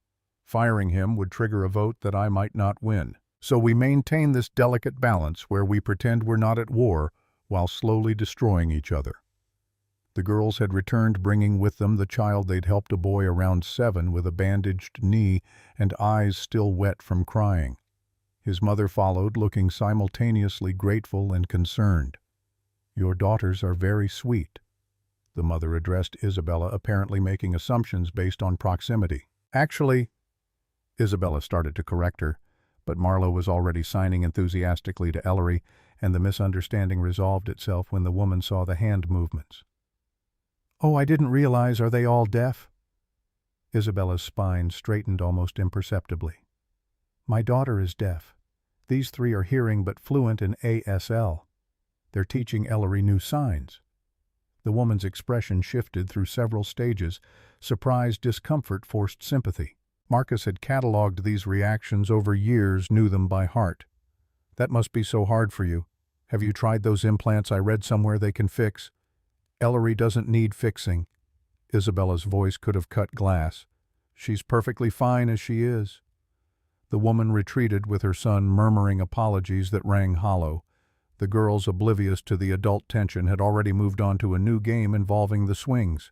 Firing him would trigger a vote that I might not win. So we maintain this delicate balance where we pretend we're not at war while slowly destroying each other. The girls had returned, bringing with them the child they'd helped, a boy around 7 with a bandaged knee and eyes still wet from crying. His mother followed, looking simultaneously grateful and concerned. Your daughters are very sweet. The mother addressed Isabella, apparently making assumptions based on proximity. Actually, Isabella started to correct her, but Marlowe was already signing enthusiastically to Ellery, and the misunderstanding resolved itself when the woman saw the hand movements. Oh, I didn't realize, are they all deaf? Isabella's spine straightened almost imperceptibly. My daughter is deaf. These 3 are hearing but fluent in ASL. They're teaching Ellery new signs. The woman's expression shifted through several stages. Surprise, discomfort, forced sympathy. Marcus had cataloged these reactions over years, knew them by heart. That must be so hard for you. Have you tried those implants I read somewhere they can fix? Ellery doesn't need fixing. Isabella's voice could have cut glass. She's perfectly fine as she is. The woman retreated with her son murmuring apologies that rang hollow. The girls, oblivious to the adult tension, had already moved on to a new game involving the swings.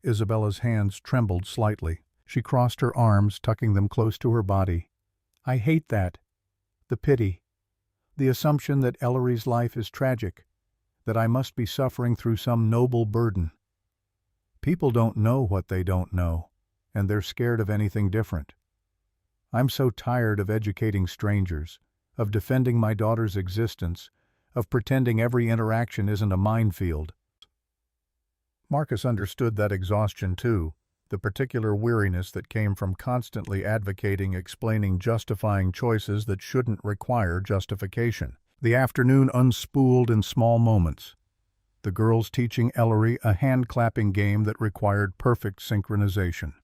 Isabella's hands trembled slightly. She crossed her arms, tucking them close to her body. I hate that. The pity. The assumption that Ellery's life is tragic, that I must be suffering through some noble burden. People don't know what they don't know, and they're scared of anything different. I'm so tired of educating strangers, of defending my daughter's existence, of pretending every interaction isn't a minefield. Marcus understood that exhaustion too, the particular weariness that came from constantly advocating, explaining, justifying choices that shouldn't require justification. The afternoon unspooled in small moments. The girls teaching Ellery a hand-clapping game that required perfect synchronization.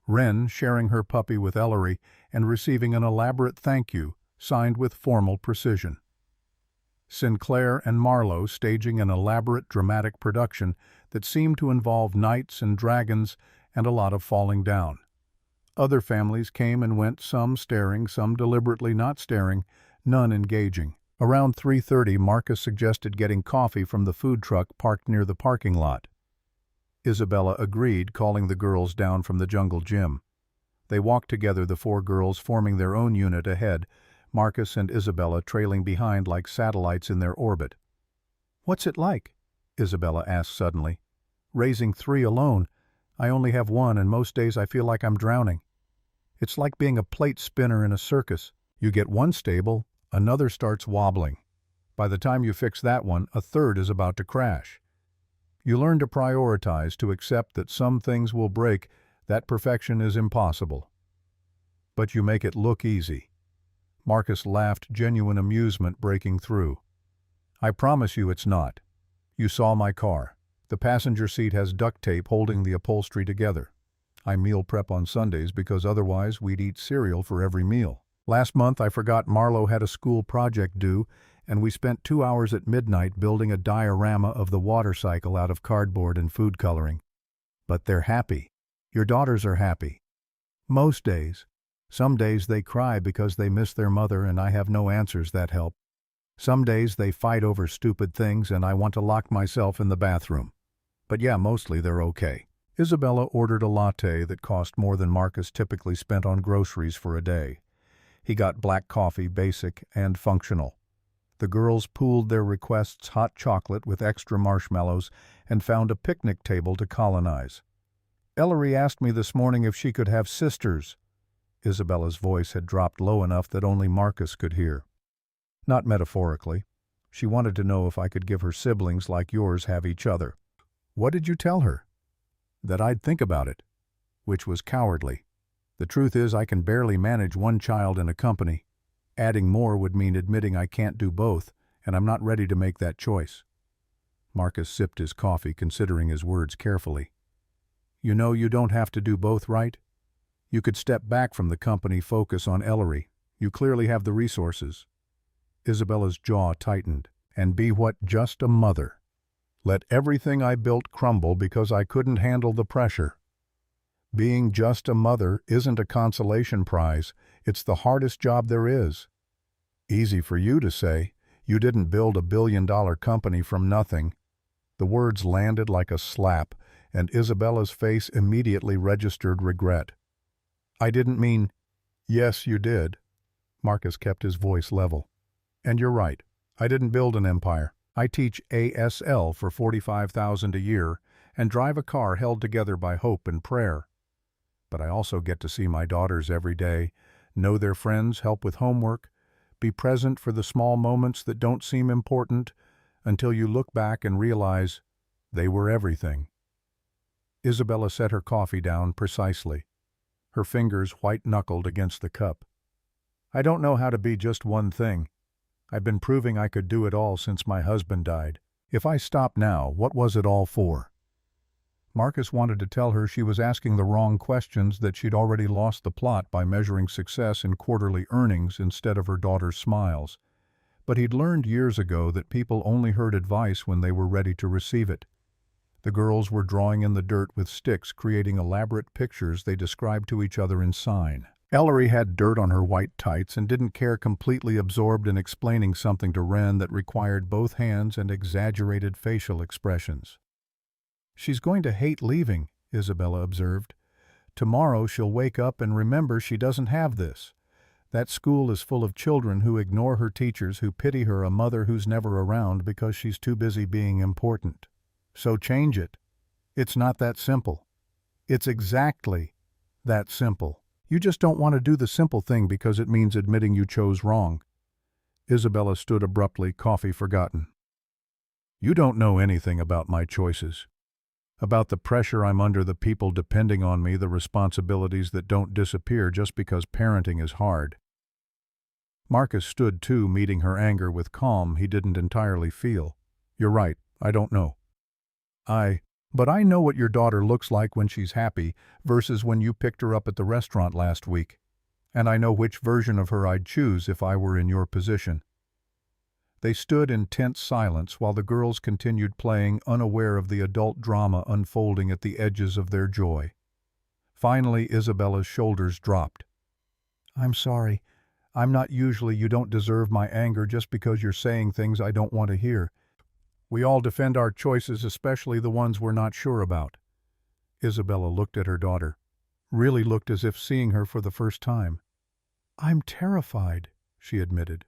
Wren sharing her puppy with Ellery and receiving an elaborate thank you, signed with formal precision. Sinclair and Marlowe staging an elaborate dramatic production that seemed to involve knights and dragons and a lot of falling down. Other families came and went, some staring, some deliberately not staring, none engaging. Around 3:30, Marcus suggested getting coffee from the food truck parked near the parking lot. Isabella agreed, calling the girls down from the jungle gym. They walked together, the 4 girls forming their own unit ahead, Marcus and Isabella trailing behind like satellites in their orbit. What's it like? Isabella asked suddenly. Raising 3 alone. I only have 1, and most days I feel like I'm drowning. It's like being a plate spinner in a circus. You get 1 stable, another starts wobbling. By the time you fix that one, a 3rd is about to crash. You learn to prioritize, to accept that some things will break, that perfection is impossible. But you make it look easy. Marcus laughed, genuine amusement breaking through. I promise you it's not. You saw my car. The passenger seat has duct tape holding the upholstery together. I meal prep on Sundays because otherwise we'd eat cereal for every meal. Last month I forgot Marlowe had a school project due, and we spent 2 hours at midnight building a diorama of the water cycle out of cardboard and food coloring. But they're happy. Your daughters are happy. Most days. Some days they cry because they miss their mother and I have no answers that help. Some days they fight over stupid things and I want to lock myself in the bathroom. But yeah, mostly they're okay. Isabella ordered a latte that cost more than Marcus typically spent on groceries for a day. He got black coffee, basic and functional. The girls pooled their requests: hot chocolate with extra marshmallows, and found a picnic table to colonize. "Ellery asked me this morning if she could have sisters." Isabella's voice had dropped low enough that only Marcus could hear. "Not metaphorically. She wanted to know if I could give her siblings like yours have each other." "What did you tell her?" "That I'd think about it," which was cowardly. "The truth is I can barely manage one child in a company. Adding more would mean admitting I can't do both, and I'm not ready to make that choice." Marcus sipped his coffee, considering his words carefully. "You know you don't have to do both, right? You could step back from the company, focus on Ellery. You clearly have the resources." Isabella's jaw tightened. "And be what? Just a mother. Let everything I built crumble because I couldn't handle the pressure. Being just a mother isn't a consolation prize. It's the hardest job there is." "Easy for you to say. You didn't build a billion-dollar company from nothing." The words landed like a slap, and Isabella's face immediately registered regret. "I didn't mean—" "Yes, you did." Marcus kept his voice level. "And you're right. I didn't build an empire. I teach ASL for $45,000 a year and drive a car held together by hope and prayer. But I also get to see my daughters every day, know their friends, help with homework, be present for the small moments that don't seem important until you look back and realize they were everything." Isabella set her coffee down precisely, her fingers white-knuckled against the cup. "I don't know how to be just one thing. I've been proving I could do it all since my husband died. If I stop now, what was it all for?" Marcus wanted to tell her she was asking the wrong questions, that she'd already lost the plot by measuring success in quarterly earnings instead of her daughter's smiles. But he'd learned years ago that people only heard advice when they were ready to receive it. The girls were drawing in the dirt with sticks, creating elaborate pictures they described to each other in sign. Ellery had dirt on her white tights and didn't care, completely absorbed in explaining something to Wren that required both hands and exaggerated facial expressions. "She's going to hate leaving," Isabella observed. "Tomorrow she'll wake up and remember she doesn't have this. That school is full of children who ignore her teachers, who pity her, a mother who's never around because she's too busy being important. So change it. It's not that simple. It's exactly that simple. You just don't want to do the simple thing because it means admitting you chose wrong." Isabella stood abruptly, coffee forgotten. "You don't know anything about my choices. About the pressure I'm under, the people depending on me, the responsibilities that don't disappear just because parenting is hard." Marcus stood too, meeting her anger with calm he didn't entirely feel. "You're right, I don't know. But I know what your daughter looks like when she's happy versus when you picked her up at the restaurant last week. And I know which version of her I'd choose if I were in your position." They stood in tense silence while the girls continued playing, unaware of the adult drama unfolding at the edges of their joy. Finally, Isabella's shoulders dropped. "I'm sorry. I'm not usually. You don't deserve my anger just because you're saying things I don't want to hear. We all defend our choices, especially the ones we're not sure about." Isabella looked at her daughter, really looked as if seeing her for the first time. "I'm terrified," she admitted.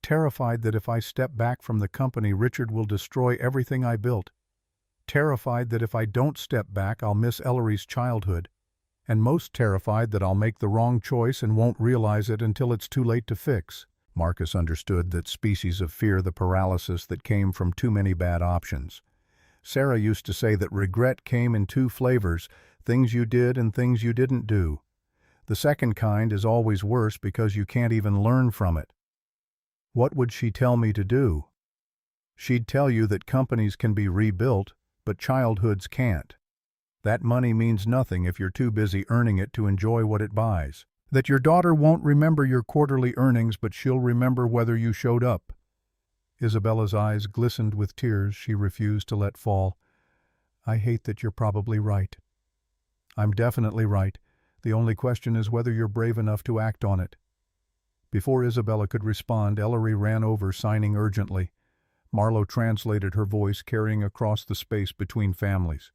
"Terrified that if I step back from the company, Richard will destroy everything I built. Terrified that if I don't step back, I'll miss Ellery's childhood. And most terrified that I'll make the wrong choice and won't realize it until it's too late to fix." Marcus understood that species of fear, the paralysis that came from too many bad options. Sarah used to say that regret came in two flavors: things you did and things you didn't do. The second kind is always worse because you can't even learn from it. What would she tell me to do? She'd tell you that companies can be rebuilt, but childhoods can't. That money means nothing if you're too busy earning it to enjoy what it buys. That your daughter won't remember your quarterly earnings, but she'll remember whether you showed up. Isabella's eyes glistened with tears she refused to let fall. "I hate that you're probably right." "I'm definitely right. The only question is whether you're brave enough to act on it." Before Isabella could respond, Ellery ran over, signing urgently. Marlowe translated her voice, carrying across the space between families.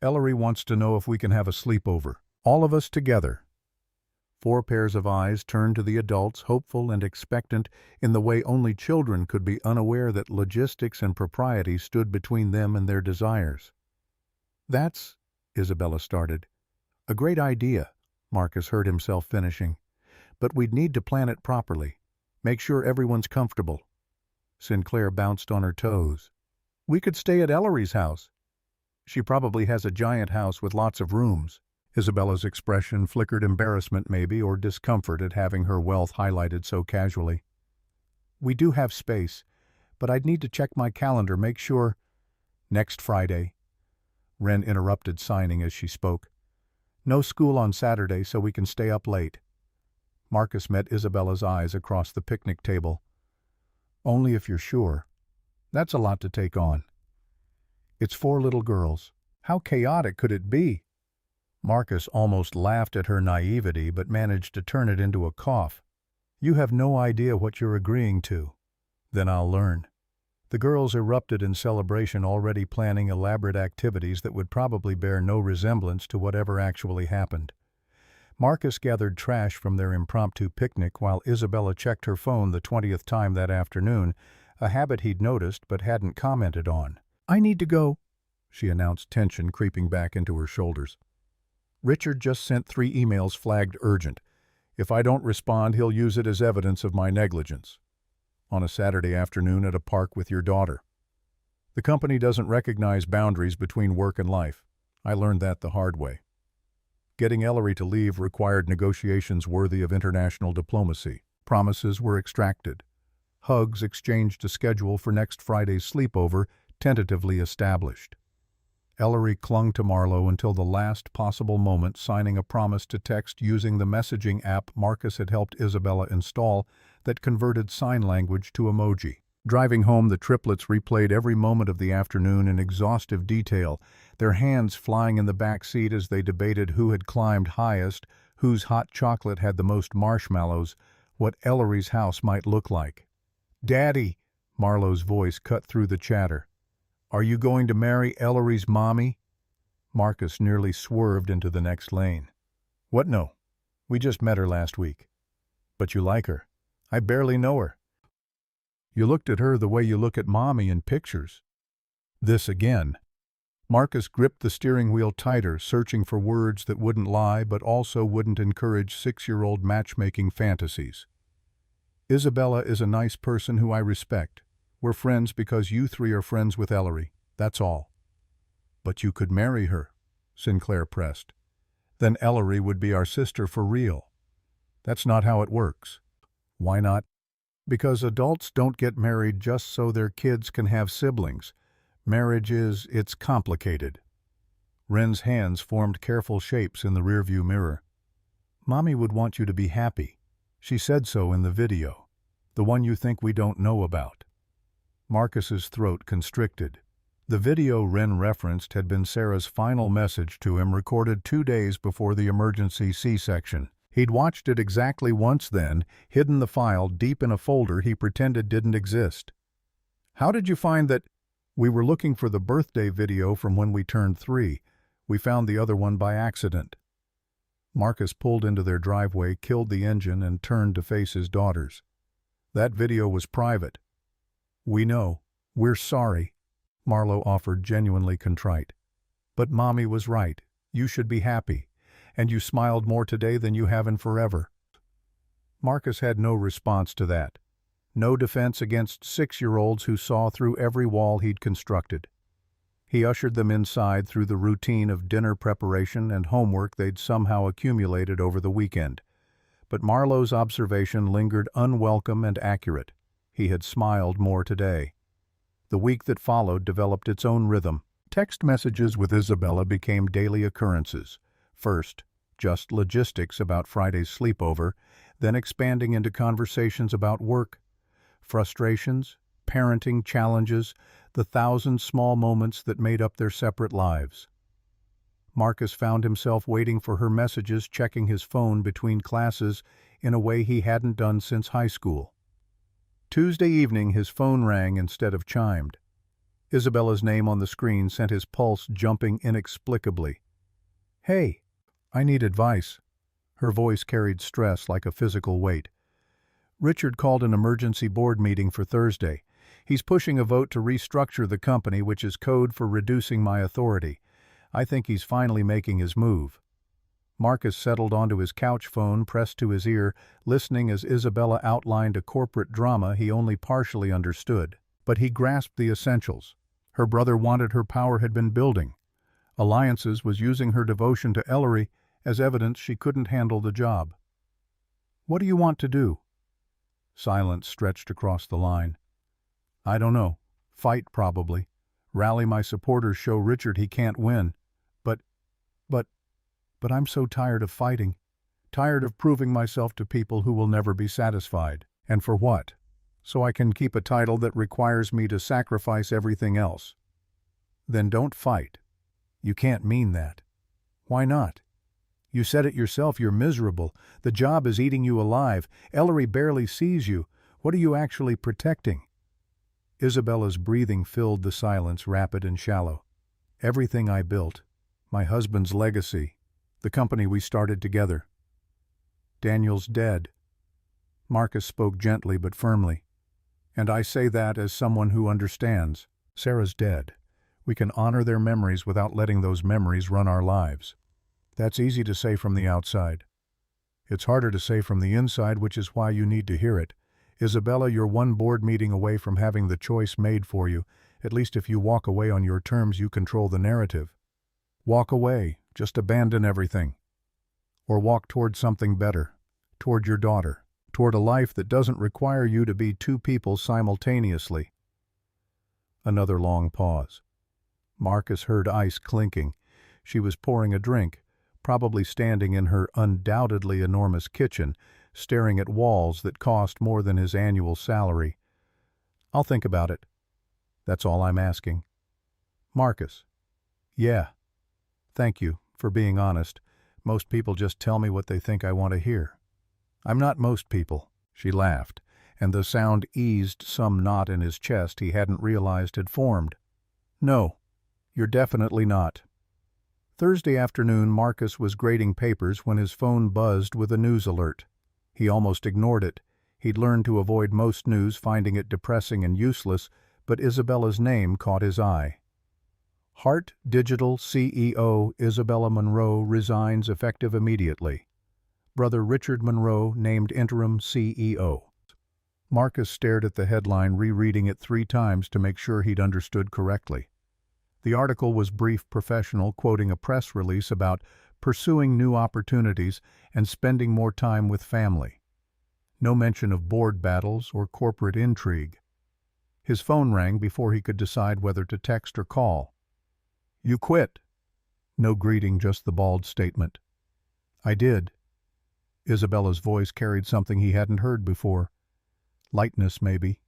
"Ellery wants to know if we can have a sleepover. All of us together." 4 pairs of eyes turned to the adults, hopeful and expectant in the way only children could be, unaware that logistics and propriety stood between them and their desires. "That's," Isabella started. "A great idea," Marcus heard himself finishing. "But we'd need to plan it properly. Make sure everyone's comfortable." Sinclair bounced on her toes. "We could stay at Ellery's house. She probably has a giant house with lots of rooms." Isabella's expression flickered embarrassment maybe, or discomfort at having her wealth highlighted so casually. "We do have space, but I'd need to check my calendar, make sure—" "Next Friday," Wren interrupted, signing as she spoke. "No school on Saturday, so we can stay up late." Marcus met Isabella's eyes across the picnic table. "Only if you're sure. That's a lot to take on." "It's 4 little girls. How chaotic could it be?" Marcus almost laughed at her naivety, but managed to turn it into a cough. "You have no idea what you're agreeing to." "Then I'll learn." The girls erupted in celebration, already planning elaborate activities that would probably bear no resemblance to whatever actually happened. Marcus gathered trash from their impromptu picnic while Isabella checked her phone the 20th time that afternoon, a habit he'd noticed but hadn't commented on. "I need to go," she announced, tension creeping back into her shoulders. "Richard just sent 3 emails flagged urgent. If I don't respond, he'll use it as evidence of my negligence. On a Saturday afternoon at a park with your daughter. The company doesn't recognize boundaries between work and life. I learned that the hard way. Getting Ellery to leave required negotiations worthy of international diplomacy. Promises were extracted. Hugs exchanged, a schedule for next Friday's sleepover tentatively established. Ellery clung to Marlowe until the last possible moment, signing a promise to text using the messaging app Marcus had helped Isabella install that converted sign language to emoji. Driving home, the triplets replayed every moment of the afternoon in exhaustive detail, their hands flying in the back seat as they debated who had climbed highest, whose hot chocolate had the most marshmallows, what Ellery's house might look like. "Daddy," Marlowe's voice cut through the chatter. "Are you going to marry Ellery's mommy?" Marcus nearly swerved into the next lane. "What, no? We just met her last week." "But you like her." "I barely know her." "You looked at her the way you look at mommy in pictures." This again. Marcus gripped the steering wheel tighter, searching for words that wouldn't lie but also wouldn't encourage 6-year-old matchmaking fantasies. "Isabella is a nice person who I respect. We're friends because you 3 are friends with Ellery. That's all." "But you could marry her," Sinclair pressed. "Then Ellery would be our sister for real." "That's not how it works." "Why not?" "Because adults don't get married just so their kids can have siblings. Marriage it's complicated." Wren's hands formed careful shapes in the rearview mirror. "Mommy would want you to be happy. She said so in the video. The one you think we don't know about." Marcus's throat constricted. The video Wren referenced had been Sarah's final message to him, recorded 2 days before the emergency C-section. He'd watched it exactly once then, hidden the file deep in a folder he pretended didn't exist. "How did you find that—" "We were looking for the birthday video from when we turned 3. We found the other one by accident." Marcus pulled into their driveway, killed the engine, and turned to face his daughters. "That video was private." "We know. We're sorry," Marlowe offered, genuinely contrite. "But Mommy was right. You should be happy. And you smiled more today than you have in forever." Marcus had no response to that. No defense against 6-year-olds who saw through every wall he'd constructed. He ushered them inside through the routine of dinner preparation and homework they'd somehow accumulated over the weekend. But Marlowe's observation lingered unwelcome and accurate. He had smiled more today. The week that followed developed its own rhythm. Text messages with Isabella became daily occurrences. First, just logistics about Friday's sleepover, then expanding into conversations about work, frustrations, parenting challenges, the 1,000 small moments that made up their separate lives. Marcus found himself waiting for her messages, checking his phone between classes in a way he hadn't done since high school. Tuesday evening his phone rang instead of chimed. Isabella's name on the screen sent his pulse jumping inexplicably. "Hey, I need advice." Her voice carried stress like a physical weight. "Richard called an emergency board meeting for Thursday. He's pushing a vote to restructure the company, which is code for reducing my authority. I think he's finally making his move." Marcus settled onto his couch phone, pressed to his ear, listening as Isabella outlined a corporate drama he only partially understood. But he grasped the essentials. Her brother wanted her power had been building. Alliances was using her devotion to Ellery as evidence she couldn't handle the job. "What do you want to do?" Silence stretched across the line. "I don't know. Fight, probably. Rally my supporters, show Richard he can't win. But I'm so tired of fighting. Tired of proving myself to people who will never be satisfied. And for what? So I can keep a title that requires me to sacrifice everything else." "Then don't fight." "You can't mean that." "Why not? You said it yourself, you're miserable. The job is eating you alive. Ellery barely sees you. What are you actually protecting?" Isabella's breathing filled the silence, rapid and shallow. "Everything I built. My husband's legacy. The company we started together." "Daniel's dead." Marcus spoke gently but firmly. "And I say that as someone who understands. Sarah's dead. We can honor their memories without letting those memories run our lives. That's easy to say from the outside. It's harder to say from the inside, which is why you need to hear it. Isabella, you're one board meeting away from having the choice made for you. At least if you walk away on your terms, you control the narrative. Walk away. Just abandon everything. Or walk toward something better. Toward your daughter. Toward a life that doesn't require you to be two people simultaneously." Another long pause. Marcus heard ice clinking. She was pouring a drink, probably standing in her undoubtedly enormous kitchen, staring at walls that cost more than his annual salary. "I'll think about it. That's all I'm asking." "Marcus." "Yeah. Thank you for being honest. Most people just tell me what they think I want to hear." "I'm not most people." She laughed, and the sound eased some knot in his chest he hadn't realized had formed. "No, you're definitely not." Thursday afternoon, Marcus was grading papers when his phone buzzed with a news alert. He almost ignored it. He'd learned to avoid most news, finding it depressing and useless, but Isabella's name caught his eye. "Hart Digital CEO Isabella Monroe resigns effective immediately. Brother Richard Monroe named interim CEO." Marcus stared at the headline, rereading it 3 times to make sure he'd understood correctly. The article was brief, professional, quoting a press release about pursuing new opportunities and spending more time with family. No mention of board battles or corporate intrigue. His phone rang before he could decide whether to text or call. "You quit." No greeting, just the bald statement. "I did." Isabella's voice carried something he hadn't heard before. Lightness, maybe.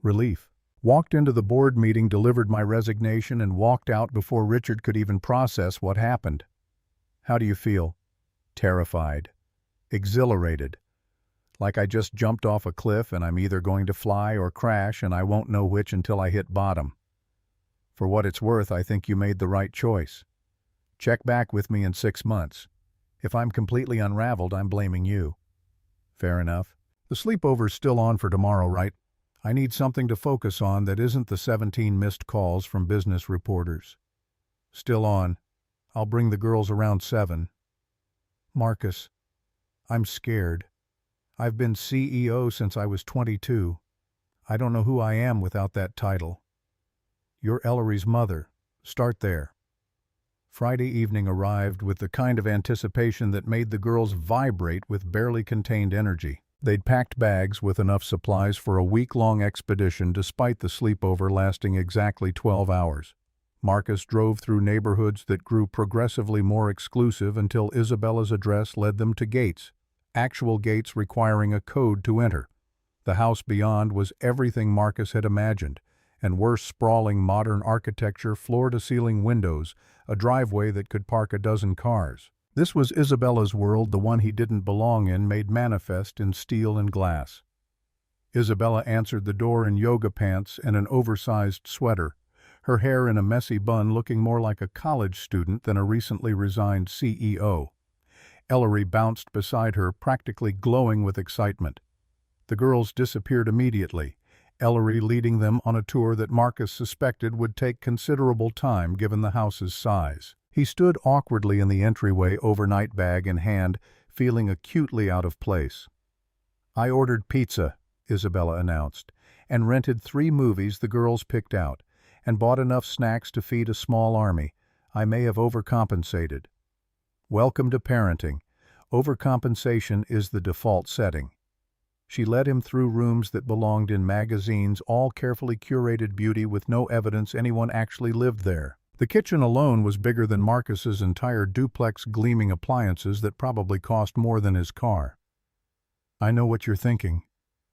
Relief. "Walked into the board meeting, delivered my resignation, and walked out before Richard could even process what happened." "How do you feel?" "Terrified. Exhilarated. Like I just jumped off a cliff and I'm either going to fly or crash, and I won't know which until I hit bottom. For what it's worth, I think you made the right choice. Check back with me in 6 months. If I'm completely unraveled, I'm blaming you." "Fair enough. The sleepover's still on for tomorrow, right? I need something to focus on that isn't the 17 missed calls from business reporters." "Still on. I'll bring the girls around 7. "Marcus, I'm scared. I've been CEO since I was 22. I don't know who I am without that title." "You're Ellery's mother. Start there." Friday evening arrived with the kind of anticipation that made the girls vibrate with barely contained energy. They'd packed bags with enough supplies for a week-long expedition despite the sleepover lasting exactly 12 hours. Marcus drove through neighborhoods that grew progressively more exclusive until Isabella's address led them to gates, actual gates requiring a code to enter. The house beyond was everything Marcus had imagined, and worse, sprawling modern architecture, floor-to-ceiling windows, a driveway that could park a dozen cars. This was Isabella's world, the one he didn't belong in, made manifest in steel and glass. Isabella answered the door in yoga pants and an oversized sweater, her hair in a messy bun, looking more like a college student than a recently resigned CEO. Ellery bounced beside her, practically glowing with excitement. The girls disappeared immediately, Ellery leading them on a tour that Marcus suspected would take considerable time given the house's size. He stood awkwardly in the entryway, overnight bag in hand, feeling acutely out of place. "I ordered pizza," Isabella announced, "and rented 3 movies the girls picked out, and bought enough snacks to feed a small army. I may have overcompensated." Welcome to parenting. Overcompensation is the default setting. She led him through rooms that belonged in magazines, all carefully curated beauty with no evidence anyone actually lived there. The kitchen alone was bigger than Marcus's entire duplex, gleaming appliances that probably cost more than his car. "I know what you're thinking,"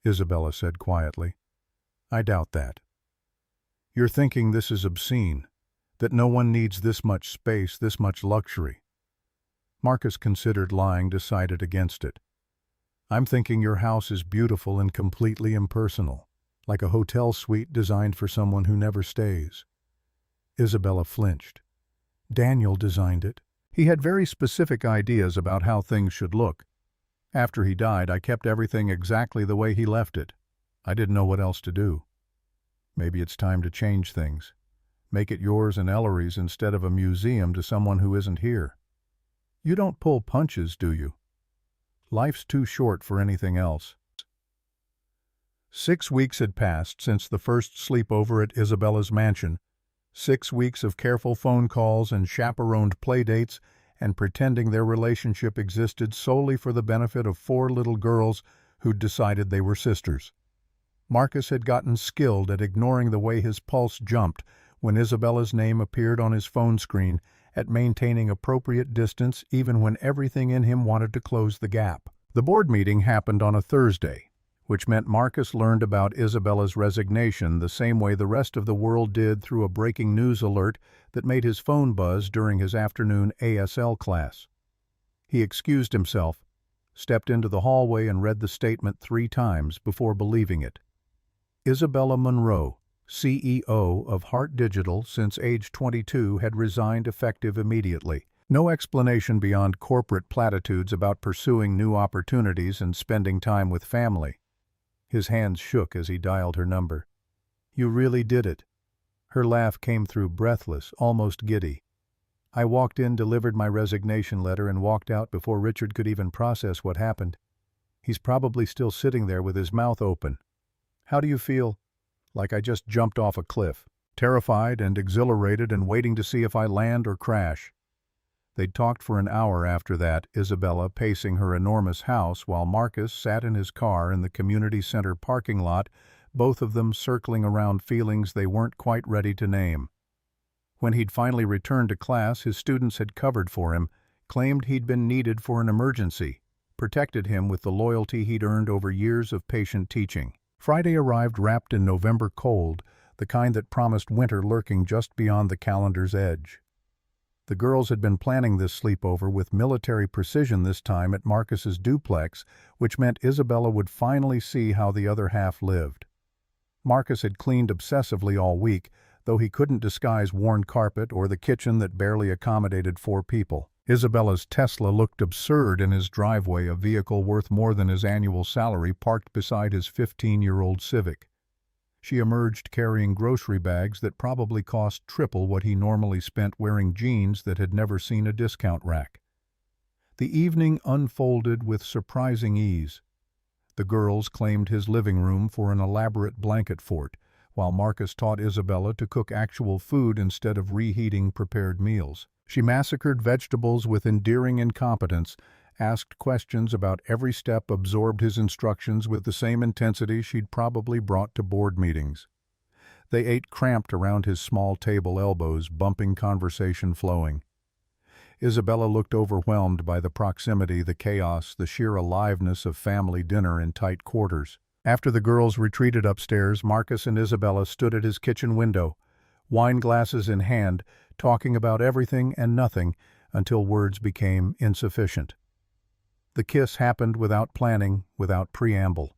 Isabella said quietly. "I doubt that. You're thinking this is obscene, that no one needs this much space, this much luxury." Marcus considered lying, decided against it. "I'm thinking your house is beautiful and completely impersonal, like a hotel suite designed for someone who never stays." Isabella flinched. "Daniel designed it. He had very specific ideas about how things should look. After he died, I kept everything exactly the way he left it. I didn't know what else to do. Maybe it's time to change things. Make it yours and Ellery's instead of a museum to someone who isn't here. You don't pull punches, do you? Life's too short for anything else." 6 weeks had passed since the first sleepover at Isabella's mansion. 6 weeks of careful phone calls and chaperoned playdates, and pretending their relationship existed solely for the benefit of 4 little girls who'd decided they were sisters. Marcus had gotten skilled at ignoring the way his pulse jumped when Isabella's name appeared on his phone screen, at maintaining appropriate distance even when everything in him wanted to close the gap. The board meeting happened on a Thursday, which meant Marcus learned about Isabella's resignation the same way the rest of the world did, through a breaking news alert that made his phone buzz during his afternoon ASL class. He excused himself, stepped into the hallway and read the statement 3 times before believing it. Isabella Monroe, CEO of Heart Digital since age 22, had resigned effective immediately. No explanation beyond corporate platitudes about pursuing new opportunities and spending time with family. His hands shook as he dialed her number. "You really did it." Her laugh came through, breathless, almost giddy. "I walked in, delivered my resignation letter, and walked out before Richard could even process what happened. He's probably still sitting there with his mouth open. How do you feel?" "Like I just jumped off a cliff. Terrified and exhilarated and waiting to see if I land or crash." They'd talked for an hour after that, Isabella pacing her enormous house while Marcus sat in his car in the community center parking lot, both of them circling around feelings they weren't quite ready to name. When he'd finally returned to class, his students had covered for him, claimed he'd been needed for an emergency, protected him with the loyalty he'd earned over years of patient teaching. Friday arrived wrapped in November cold, the kind that promised winter lurking just beyond the calendar's edge. The girls had been planning this sleepover with military precision this time at Marcus's duplex, which meant Isabella would finally see how the other half lived. Marcus had cleaned obsessively all week, though he couldn't disguise worn carpet or the kitchen that barely accommodated 4 people. Isabella's Tesla looked absurd in his driveway, a vehicle worth more than his annual salary parked beside his 15-year-old Civic. She emerged carrying grocery bags that probably cost triple what he normally spent wearing jeans that had never seen a discount rack. The evening unfolded with surprising ease. The girls claimed his living room for an elaborate blanket fort, while Marcus taught Isabella to cook actual food instead of reheating prepared meals. She massacred vegetables with endearing incompetence, asked questions about every step, absorbed his instructions with the same intensity she'd probably brought to board meetings. They ate cramped around his small table elbows, bumping conversation flowing. Isabella looked overwhelmed by the proximity, the chaos, the sheer aliveness of family dinner in tight quarters. After the girls retreated upstairs, Marcus and Isabella stood at his kitchen window, wine glasses in hand, talking about everything and nothing until words became insufficient. The kiss happened without planning, without preamble.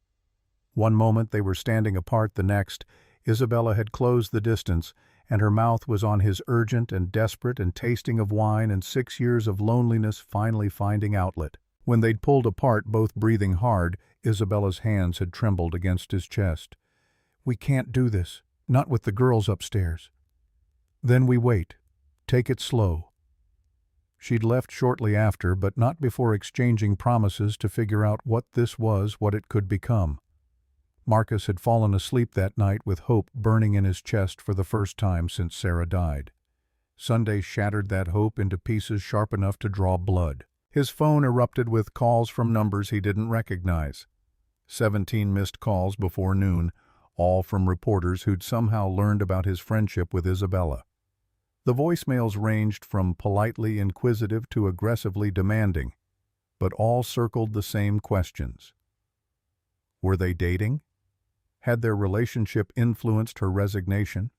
One moment they were standing apart, the next, Isabella had closed the distance, and her mouth was on his urgent and desperate and tasting of wine and 6 years of loneliness finally finding outlet. When they'd pulled apart, both breathing hard, Isabella's hands had trembled against his chest. "We can't do this, not with the girls upstairs." "Then we wait. Take it slow." She'd left shortly after, but not before exchanging promises to figure out what this was, what it could become. Marcus had fallen asleep that night with hope burning in his chest for the first time since Sarah died. Sunday shattered that hope into pieces sharp enough to draw blood. His phone erupted with calls from numbers he didn't recognize. 17 missed calls before noon, all from reporters who'd somehow learned about his friendship with Isabella. The voicemails ranged from politely inquisitive to aggressively demanding, but all circled the same questions. Were they dating? Had their relationship influenced her resignation?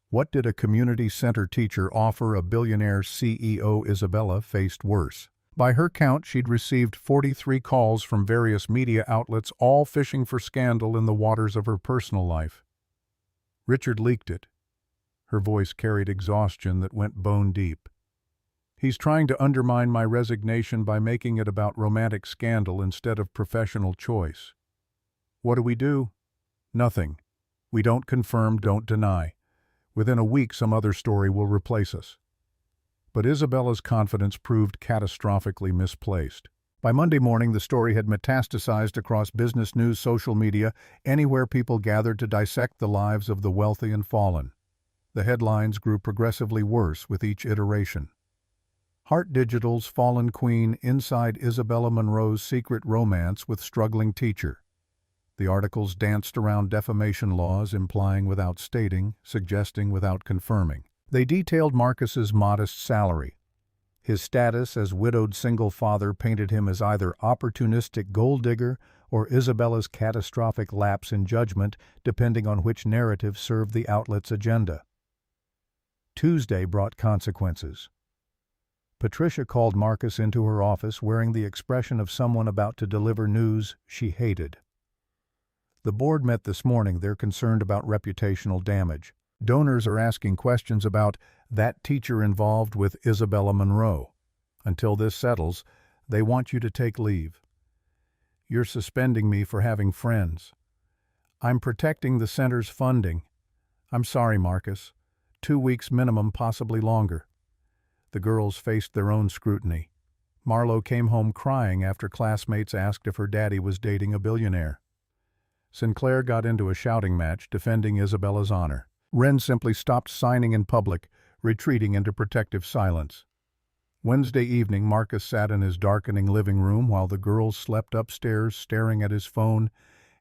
What did a community center teacher offer a billionaire CEO? Isabella faced worse. By her count, she'd received 43 calls from various media outlets, all fishing for scandal in the waters of her personal life. Richard leaked it. Her voice carried exhaustion that went bone deep. "He's trying to undermine my resignation by making it about romantic scandal instead of professional choice. What do we do? Nothing. We don't confirm, don't deny. Within a week, some other story will replace us." But Isabella's confidence proved catastrophically misplaced. By Monday morning, the story had metastasized across business news, social media, anywhere people gathered to dissect the lives of the wealthy and fallen. The headlines grew progressively worse with each iteration. Hart Digital's fallen queen inside Isabella Monroe's secret romance with struggling teacher. The articles danced around defamation laws, implying without stating, suggesting without confirming. They detailed Marcus's modest salary. His status as widowed single father painted him as either opportunistic gold digger or Isabella's catastrophic lapse in judgment, depending on which narrative served the outlet's agenda. Tuesday brought consequences. Patricia called Marcus into her office wearing the expression of someone about to deliver news she hated. The board met this morning. They're concerned about reputational damage. Donors are asking questions about that teacher involved with Isabella Monroe. Until this settles, they want you to take leave. You're suspending me for having friends. I'm protecting the center's funding. I'm sorry, Marcus. 2 weeks minimum, possibly longer. The girls faced their own scrutiny. Marlo came home crying after classmates asked if her daddy was dating a billionaire. Sinclair got into a shouting match defending Isabella's honor. Wren simply stopped signing in public, retreating into protective silence. Wednesday evening, Marcus sat in his darkening living room while the girls slept upstairs, staring at his phone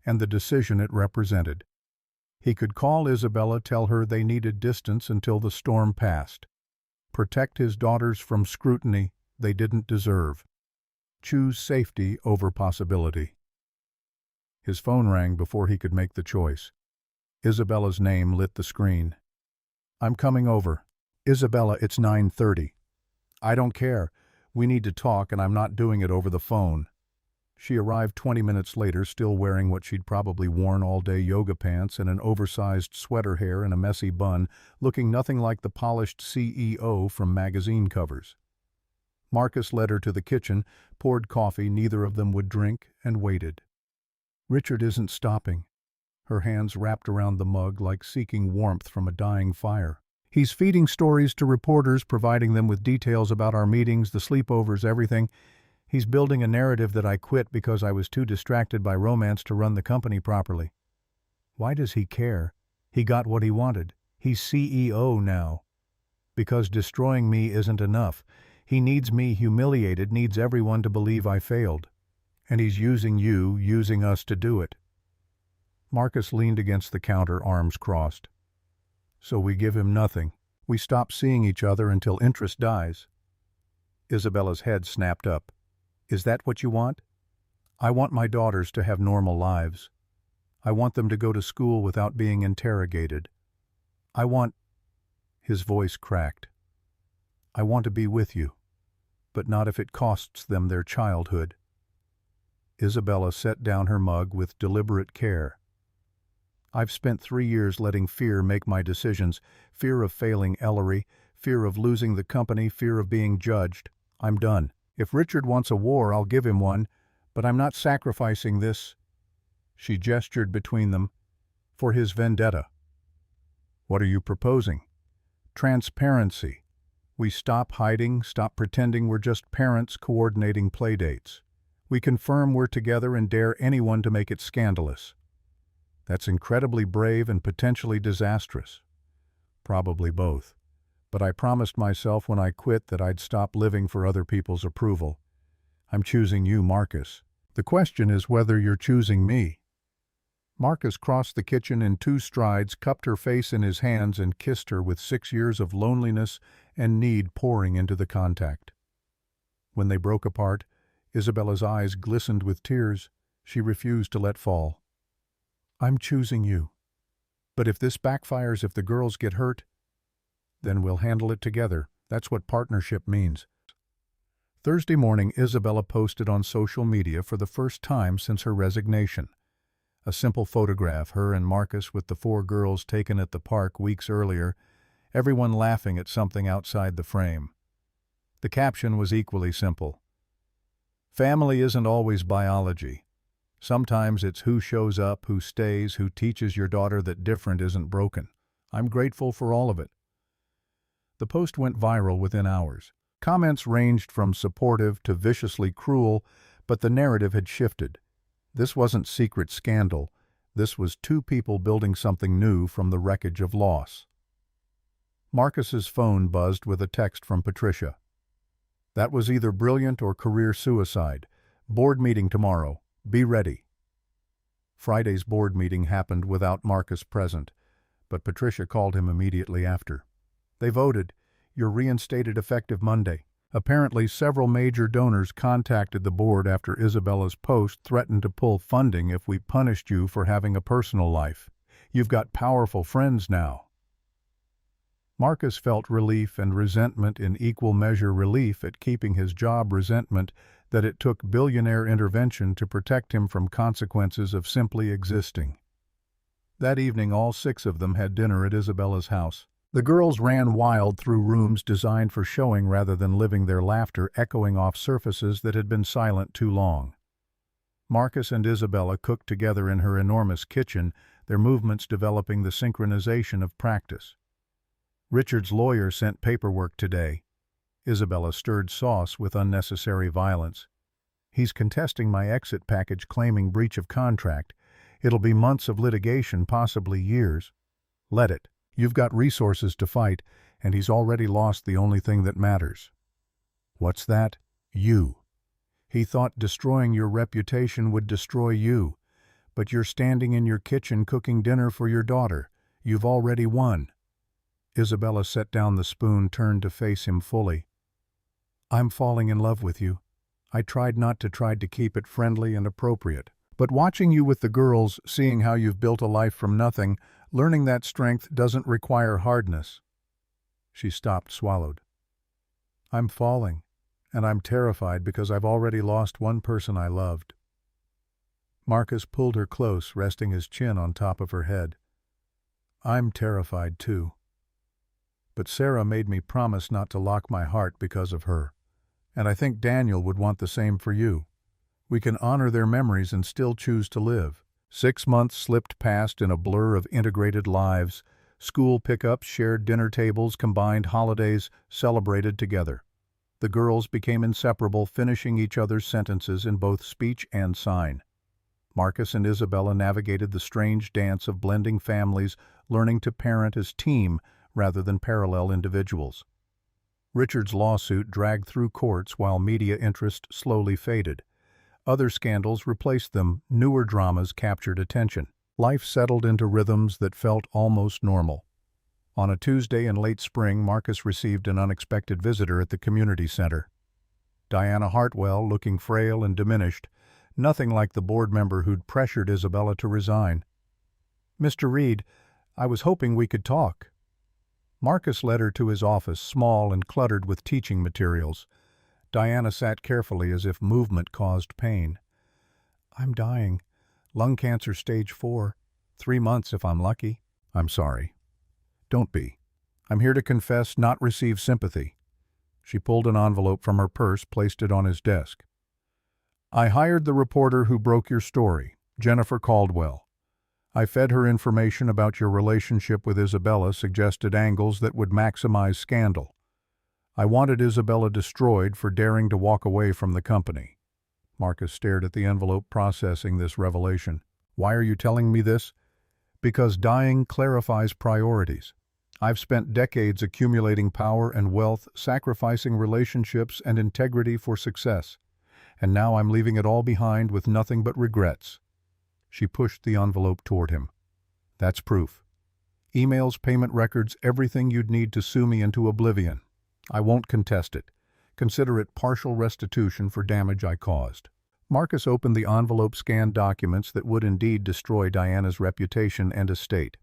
and the decision it represented. He could call Isabella, tell her they needed distance until the storm passed. Protect his daughters from scrutiny they didn't deserve. Choose safety over possibility. His phone rang before he could make the choice. Isabella's name lit the screen. "I'm coming over." "Isabella, it's 9:30. "I don't care. We need to talk, and I'm not doing it over the phone." She arrived 20 minutes later, still wearing what she'd probably worn all day, yoga pants and an oversized sweater hair and a messy bun, looking nothing like the polished CEO from magazine covers. Marcus led her to the kitchen, poured coffee neither of them would drink, and waited. Richard isn't stopping. Her hands wrapped around the mug like seeking warmth from a dying fire. "He's feeding stories to reporters, providing them with details about our meetings, the sleepovers, everything. He's building a narrative that I quit because I was too distracted by romance to run the company properly." Why does he care? He got what he wanted. He's CEO now. Because destroying me isn't enough. He needs me humiliated, needs everyone to believe I failed. And he's using you, using us to do it. Marcus leaned against the counter, arms crossed. "So we give him nothing. We stop seeing each other until interest dies." Isabella's head snapped up. "Is that what you want?" "I want my daughters to have normal lives. I want them to go to school without being interrogated. I want—" His voice cracked. "I want to be with you, but not if it costs them their childhood." Isabella set down her mug with deliberate care. I've spent 3 years letting fear make my decisions. Fear of failing Ellery, fear of losing the company, fear of being judged. I'm done. If Richard wants a war, I'll give him one, but I'm not sacrificing this," she gestured between them, "for his vendetta." "What are you proposing?" "Transparency. We stop hiding, stop pretending we're just parents coordinating playdates. We confirm we're together and dare anyone to make it scandalous." "That's incredibly brave and potentially disastrous." "Probably both. But I promised myself when I quit that I'd stop living for other people's approval. I'm choosing you, Marcus. The question is whether you're choosing me." Marcus crossed the kitchen in 2 strides, cupped her face in his hands, and kissed her with 6 years of loneliness and need pouring into the contact. When they broke apart, Isabella's eyes glistened with tears she refused to let fall. "I'm choosing you. But if this backfires, if the girls get hurt, then we'll handle it together. That's what partnership means." Thursday morning, Isabella posted on social media for the first time since her resignation. A simple photograph, her and Marcus with the 4 girls taken at the park weeks earlier, everyone laughing at something outside the frame. The caption was equally simple. "Family isn't always biology. Sometimes it's who shows up, who stays, who teaches your daughter that different isn't broken. I'm grateful for all of it." The post went viral within hours. Comments ranged from supportive to viciously cruel, but the narrative had shifted. This wasn't secret scandal. This was 2 people building something new from the wreckage of loss. Marcus's phone buzzed with a text from Patricia. "That was either brilliant or career suicide. Board meeting tomorrow. Be ready." Friday's board meeting happened without Marcus present, but Patricia called him immediately after. "They voted. You're reinstated effective Monday." Apparently, several major donors contacted the board after Isabella's post threatened to pull funding if we punished you for having a personal life. "You've got powerful friends now." Marcus felt relief and resentment in equal measure, relief at keeping his job, resentment that it took billionaire intervention to protect him from consequences of simply existing. That evening, all 6 of them had dinner at Isabella's house. The girls ran wild through rooms designed for showing rather than living, their laughter echoing off surfaces that had been silent too long. Marcus and Isabella cooked together in her enormous kitchen, their movements developing the synchronization of practice. "Richard's lawyer sent paperwork today." Isabella stirred sauce with unnecessary violence. "He's contesting my exit package, claiming breach of contract. It'll be months of litigation, possibly years." "Let it. You've got resources to fight, and he's already lost the only thing that matters." "What's that?" "You. He thought destroying your reputation would destroy you, but you're standing in your kitchen cooking dinner for your daughter. You've already won." Isabella set down the spoon, turned to face him fully. "I'm falling in love with you. I tried to keep it friendly and appropriate. But watching you with the girls, seeing how you've built a life from nothing, learning that strength doesn't require hardness." She stopped, swallowed. "I'm falling, and I'm terrified because I've already lost one person I loved." Marcus pulled her close, resting his chin on top of her head. "I'm terrified too. But Sarah made me promise not to lock my heart because of her. And I think Daniel would want the same for you. We can honor their memories and still choose to live." 6 months slipped past in a blur of integrated lives. School pickups, shared dinner tables, combined holidays, celebrated together. The girls became inseparable, finishing each other's sentences in both speech and sign. Marcus and Isabella navigated the strange dance of blending families, learning to parent as team rather than parallel individuals. Richard's lawsuit dragged through courts while media interest slowly faded. Other scandals replaced them, newer dramas captured attention. Life settled into rhythms that felt almost normal. On a Tuesday in late spring, Marcus received an unexpected visitor at the community center. Diana Hartwell, looking frail and diminished, nothing like the board member who'd pressured Isabella to resign. "Mr. Reed, I was hoping we could talk." Marcus led her to his office, small and cluttered with teaching materials. Diana sat carefully as if movement caused pain. "I'm dying. Lung cancer stage 4. 3 months if I'm lucky. I'm sorry. Don't be. I'm here to confess, not receive sympathy. She pulled an envelope from her purse, placed it on his desk. I hired the reporter who broke your story, Jennifer Caldwell. I fed her information about your relationship with Isabella, suggested angles that would maximize scandal. I wanted Isabella destroyed for daring to walk away from the company. Marcus stared at the envelope, processing this revelation. Why are you telling me this? Because dying clarifies priorities. I've spent decades accumulating power and wealth, sacrificing relationships and integrity for success. And now I'm leaving it all behind with nothing but regrets. She pushed the envelope toward him. That's proof. Emails, payment records, everything you'd need to sue me into oblivion. I won't contest it. Consider it partial restitution for damage I caused. Marcus opened the envelope, scanned documents that would indeed destroy Diana's reputation and estate.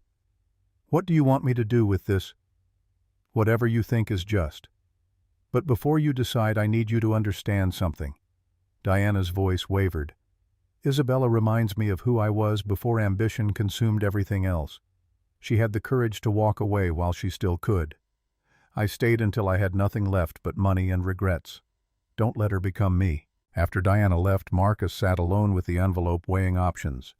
What do you want me to do with this? Whatever you think is just. But before you decide, I need you to understand something. Diana's voice wavered. Isabella reminds me of who I was before ambition consumed everything else. She had the courage to walk away while she still could. I stayed until I had nothing left but money and regrets. Don't let her become me. After Diana left, Marcus sat alone with the envelope, weighing options.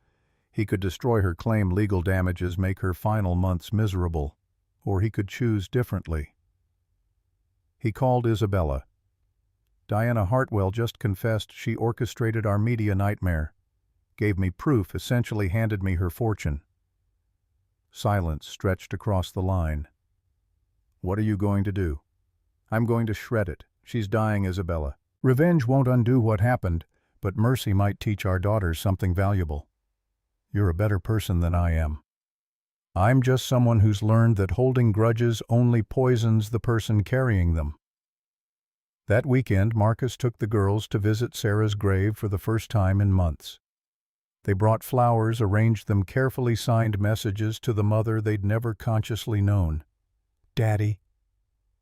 He could destroy her claim, legal damages, make her final months miserable, or he could choose differently. He called Isabella. Diana Hartwell just confessed she orchestrated our media nightmare, gave me proof, essentially handed me her fortune. Silence stretched across the line. What are you going to do? I'm going to shred it. She's dying, Isabella. Revenge won't undo what happened, but mercy might teach our daughters something valuable. You're a better person than I am. I'm just someone who's learned that holding grudges only poisons the person carrying them. That weekend, Marcus took the girls to visit Sarah's grave for the first time in months. They brought flowers, arranged them carefully, signed messages to the mother they'd never consciously known. Daddy.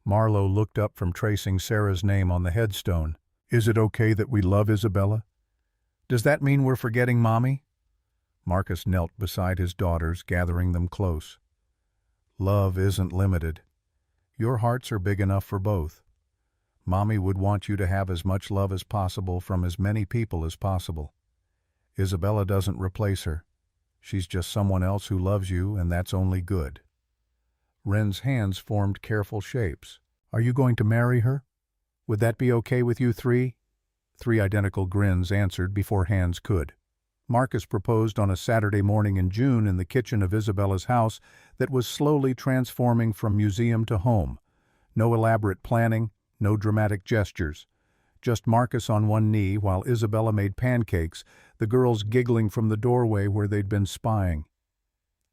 Marlowe looked up from tracing Sarah's name on the headstone. Is it okay that we love Isabella? Does that mean we're forgetting Mommy? Marcus knelt beside his daughters, gathering them close. Love isn't limited. Your hearts are big enough for both. Mommy would want you to have as much love as possible from as many people as possible. Isabella doesn't replace her. She's just someone else who loves you, and that's only good. Wren's hands formed careful shapes. Are you going to marry her? Would that be okay with you three? 3 identical grins answered before hands could. Marcus proposed on a Saturday morning in June in the kitchen of Isabella's house that was slowly transforming from museum to home. No elaborate planning, no dramatic gestures. Just Marcus on one knee while Isabella made pancakes, the girls giggling from the doorway where they'd been spying.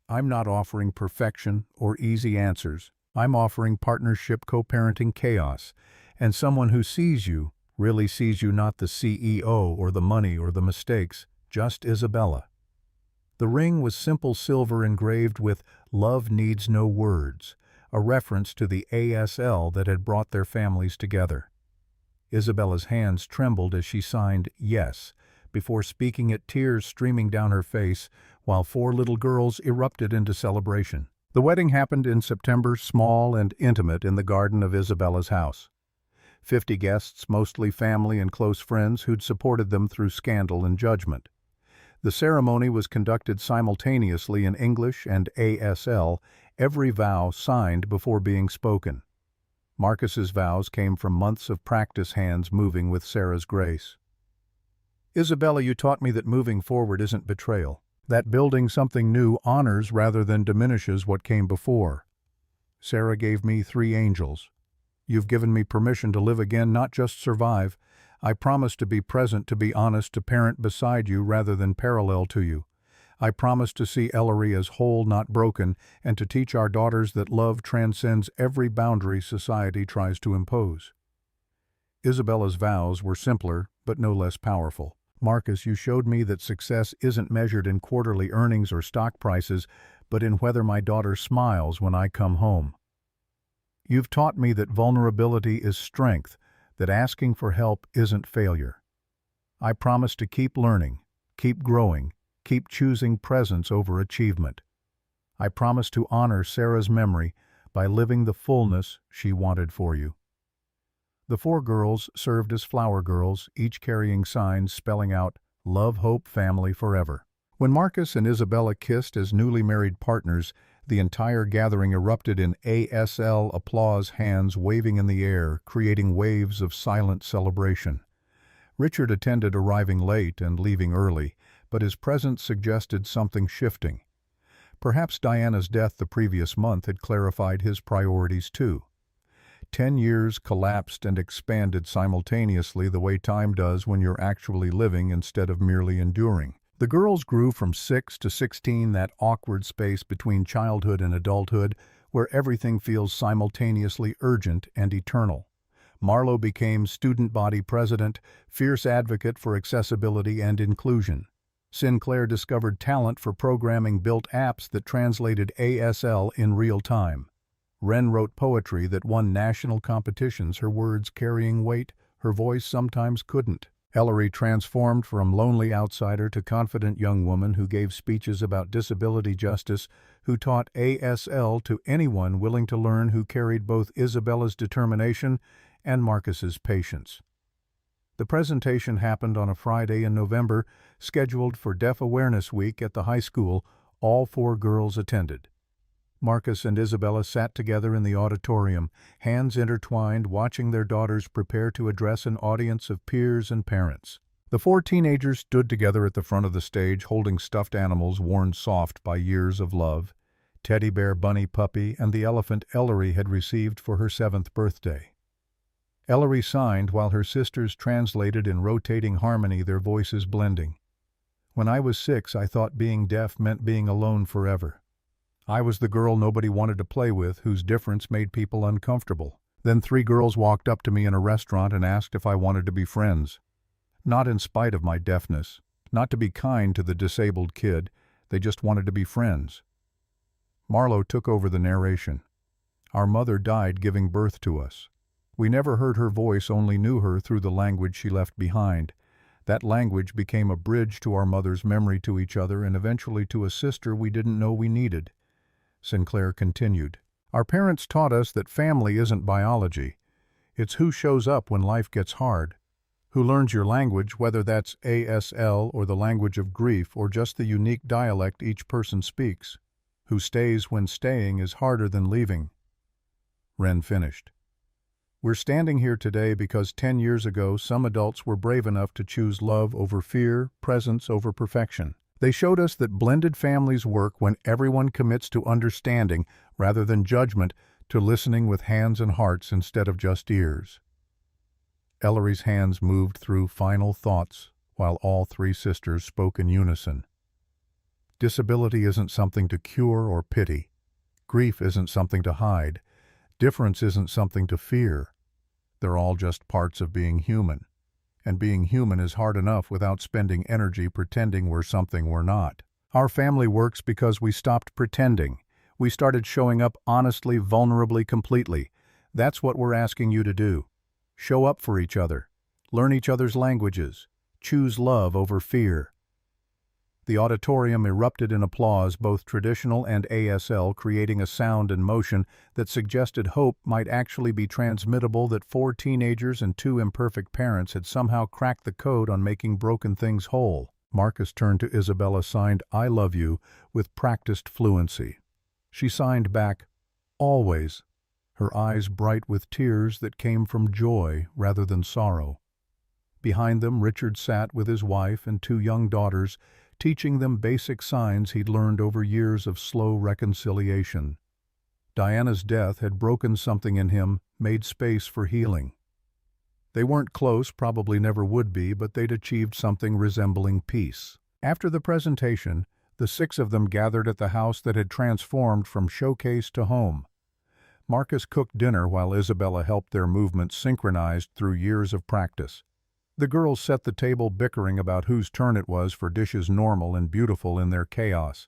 I'm not offering perfection or easy answers. I'm offering partnership, co-parenting chaos, and someone who sees you, really sees you, not the CEO or the money or the mistakes, just Isabella. The ring was simple silver engraved with "Love Needs No Words," a reference to the ASL that had brought their families together. Isabella's hands trembled as she signed "Yes," before speaking it, tears streaming down her face, while 4 little girls erupted into celebration. The wedding happened in September, small and intimate, in the garden of Isabella's house. 50 guests, mostly family and close friends who'd supported them through scandal and judgment. The ceremony was conducted simultaneously in English and ASL, every vow signed before being spoken. Marcus's vows came from months of practice, hands moving with Sarah's grace. Isabella, you taught me that moving forward isn't betrayal, that building something new honors rather than diminishes what came before. Sarah gave me 3 angels. You've given me permission to live again, not just survive. I promise to be present, to be honest, to parent beside you rather than parallel to you. I promise to see Ellery as whole, not broken, and to teach our daughters that love transcends every boundary society tries to impose. Isabella's vows were simpler, but no less powerful. Marcus, you showed me that success isn't measured in quarterly earnings or stock prices, but in whether my daughter smiles when I come home. You've taught me that vulnerability is strength, that asking for help isn't failure. I promise to keep learning, keep growing, Keep choosing presence over achievement. I promise to honor Sarah's memory by living the fullness she wanted for you." The 4 girls served as flower girls, each carrying signs spelling out, "Love, Hope, Family, Forever." When Marcus and Isabella kissed as newly married partners, the entire gathering erupted in ASL applause, hands waving in the air, creating waves of silent celebration. Richard attended, arriving late and leaving early, but his presence suggested something shifting. Perhaps Diana's death the previous month had clarified his priorities too. 10 years collapsed and expanded simultaneously, the way time does when you're actually living instead of merely enduring. The girls grew from 6 to 16, that awkward space between childhood and adulthood where everything feels simultaneously urgent and eternal. Marlo became student body president, fierce advocate for accessibility and inclusion. Sinclair discovered talent for programming, built apps that translated ASL in real time. Wren wrote poetry that won national competitions, her words carrying weight her voice sometimes couldn't. Ellery transformed from lonely outsider to confident young woman who gave speeches about disability justice, who taught ASL to anyone willing to learn, who carried both Isabella's determination and Marcus's patience. The presentation happened on a Friday in November, scheduled for Deaf Awareness Week at the high school. All 4 girls attended. Marcus and Isabella sat together in the auditorium, hands intertwined, watching their daughters prepare to address an audience of peers and parents. The 4 teenagers stood together at the front of the stage, holding stuffed animals worn soft by years of love, teddy bear bunny puppy, and the elephant Ellery had received for her 7th birthday. Ellery signed while her sisters translated in rotating harmony, their voices blending. "When I was 6, I thought being deaf meant being alone forever. I was the girl nobody wanted to play with, whose difference made people uncomfortable. Then 3 girls walked up to me in a restaurant and asked if I wanted to be friends. Not in spite of my deafness, not to be kind to the disabled kid, they just wanted to be friends." Marlo took over the narration. "Our mother died giving birth to us. We never heard her voice, only knew her through the language she left behind. That language became a bridge to our mother's memory, to each other, and eventually to a sister we didn't know we needed." Sinclair continued, "Our parents taught us that family isn't biology. It's who shows up when life gets hard, who learns your language, whether that's ASL or the language of grief or just the unique dialect each person speaks, who stays when staying is harder than leaving." Wren finished. "We're standing here today because 10 years ago some adults were brave enough to choose love over fear, presence over perfection. They showed us that blended families work when everyone commits to understanding rather than judgment, to listening with hands and hearts instead of just ears." Ellery's hands moved through final thoughts while all 3 sisters spoke in unison. "Disability isn't something to cure or pity. Grief isn't something to hide. Difference isn't something to fear. They're all just parts of being human. And being human is hard enough without spending energy pretending we're something we're not. Our family works because we stopped pretending. We started showing up honestly, vulnerably, completely. That's what we're asking you to do. Show up for each other. Learn each other's languages. Choose love over fear." The auditorium erupted in applause, both traditional and ASL, creating a sound and motion that suggested hope might actually be transmittable, that 4 teenagers and 2 imperfect parents had somehow cracked the code on making broken things whole. Marcus turned to Isabella, signed "I love you" with practiced fluency. She signed back, "Always," her eyes bright with tears that came from joy rather than sorrow. Behind them, Richard sat with his wife and 2 young daughters, teaching them basic signs he'd learned over years of slow reconciliation. Diana's death had broken something in him, made space for healing. They weren't close, probably never would be, but they'd achieved something resembling peace. After the presentation, the 6 of them gathered at the house that had transformed from showcase to home. Marcus cooked dinner while Isabella helped, their movements synchronized through years of practice. The girls set the table, bickering about whose turn it was for dishes normal and beautiful in their chaos.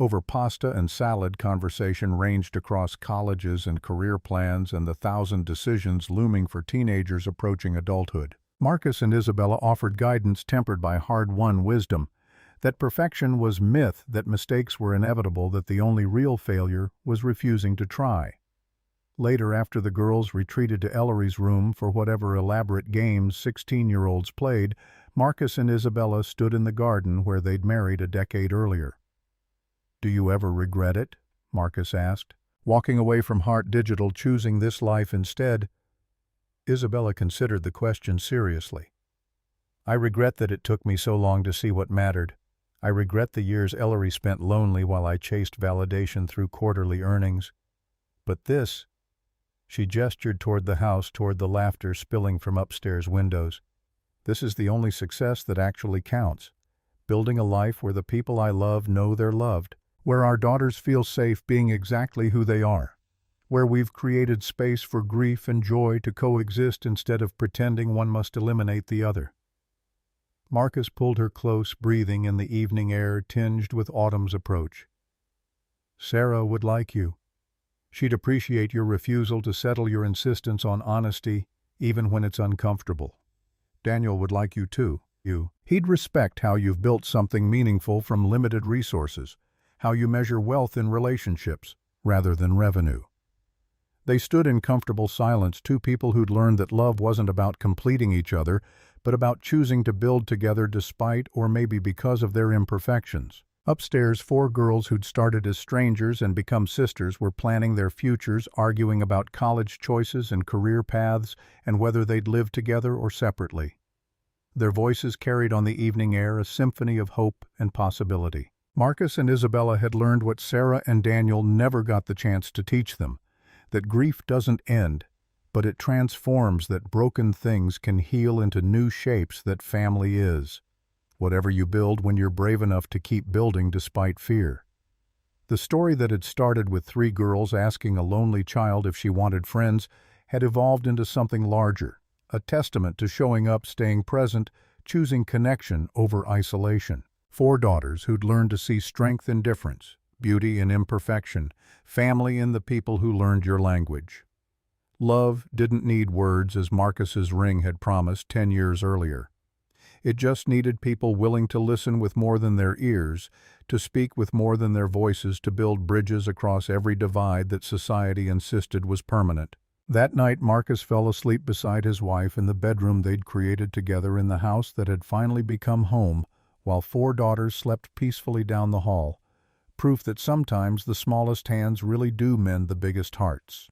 Over pasta and salad, conversation ranged across colleges and career plans and the 1,000 decisions looming for teenagers approaching adulthood. Marcus and Isabella offered guidance tempered by hard-won wisdom. That perfection was myth, that mistakes were inevitable, that the only real failure was refusing to try. Later, after the girls retreated to Ellery's room for whatever elaborate games 16-year-olds played, Marcus and Isabella stood in the garden where they'd married a decade earlier. "Do you ever regret it?" Marcus asked. "Walking away from Heart Digital, choosing this life instead?" Isabella considered the question seriously. "I regret that it took me so long to see what mattered. I regret the years Ellery spent lonely while I chased validation through quarterly earnings. But this," she gestured toward the house, toward the laughter spilling from upstairs windows, "this is the only success that actually counts. Building a life where the people I love know they're loved, where our daughters feel safe being exactly who they are, where we've created space for grief and joy to coexist instead of pretending one must eliminate the other." Marcus pulled her close, breathing in the evening air tinged with autumn's approach. "Sarah would like you. She'd appreciate your refusal to settle, your insistence on honesty, even when it's uncomfortable. Daniel would like you too. He'd respect how you've built something meaningful from limited resources, how you measure wealth in relationships rather than revenue." They stood in comfortable silence, two people who'd learned that love wasn't about completing each other, but about choosing to build together despite or maybe because of their imperfections. Upstairs, four girls who'd started as strangers and become sisters were planning their futures, arguing about college choices and career paths and whether they'd live together or separately. Their voices carried on the evening air a symphony of hope and possibility. Marcus and Isabella had learned what Sarah and Daniel never got the chance to teach them, that grief doesn't end, but it transforms, that broken things can heal into new shapes, that family is whatever you build when you're brave enough to keep building despite fear. The story that had started with three girls asking a lonely child if she wanted friends had evolved into something larger, a testament to showing up, staying present, choosing connection over isolation. Four daughters who'd learned to see strength in difference, beauty in imperfection, family in the people who learned your language. Love didn't need words, as Marcus's ring had promised 10 years earlier. It just needed people willing to listen with more than their ears, to speak with more than their voices, to build bridges across every divide that society insisted was permanent. That night, Marcus fell asleep beside his wife in the bedroom they'd created together in the house that had finally become home, while four daughters slept peacefully down the hall, proof that sometimes the smallest hands really do mend the biggest hearts.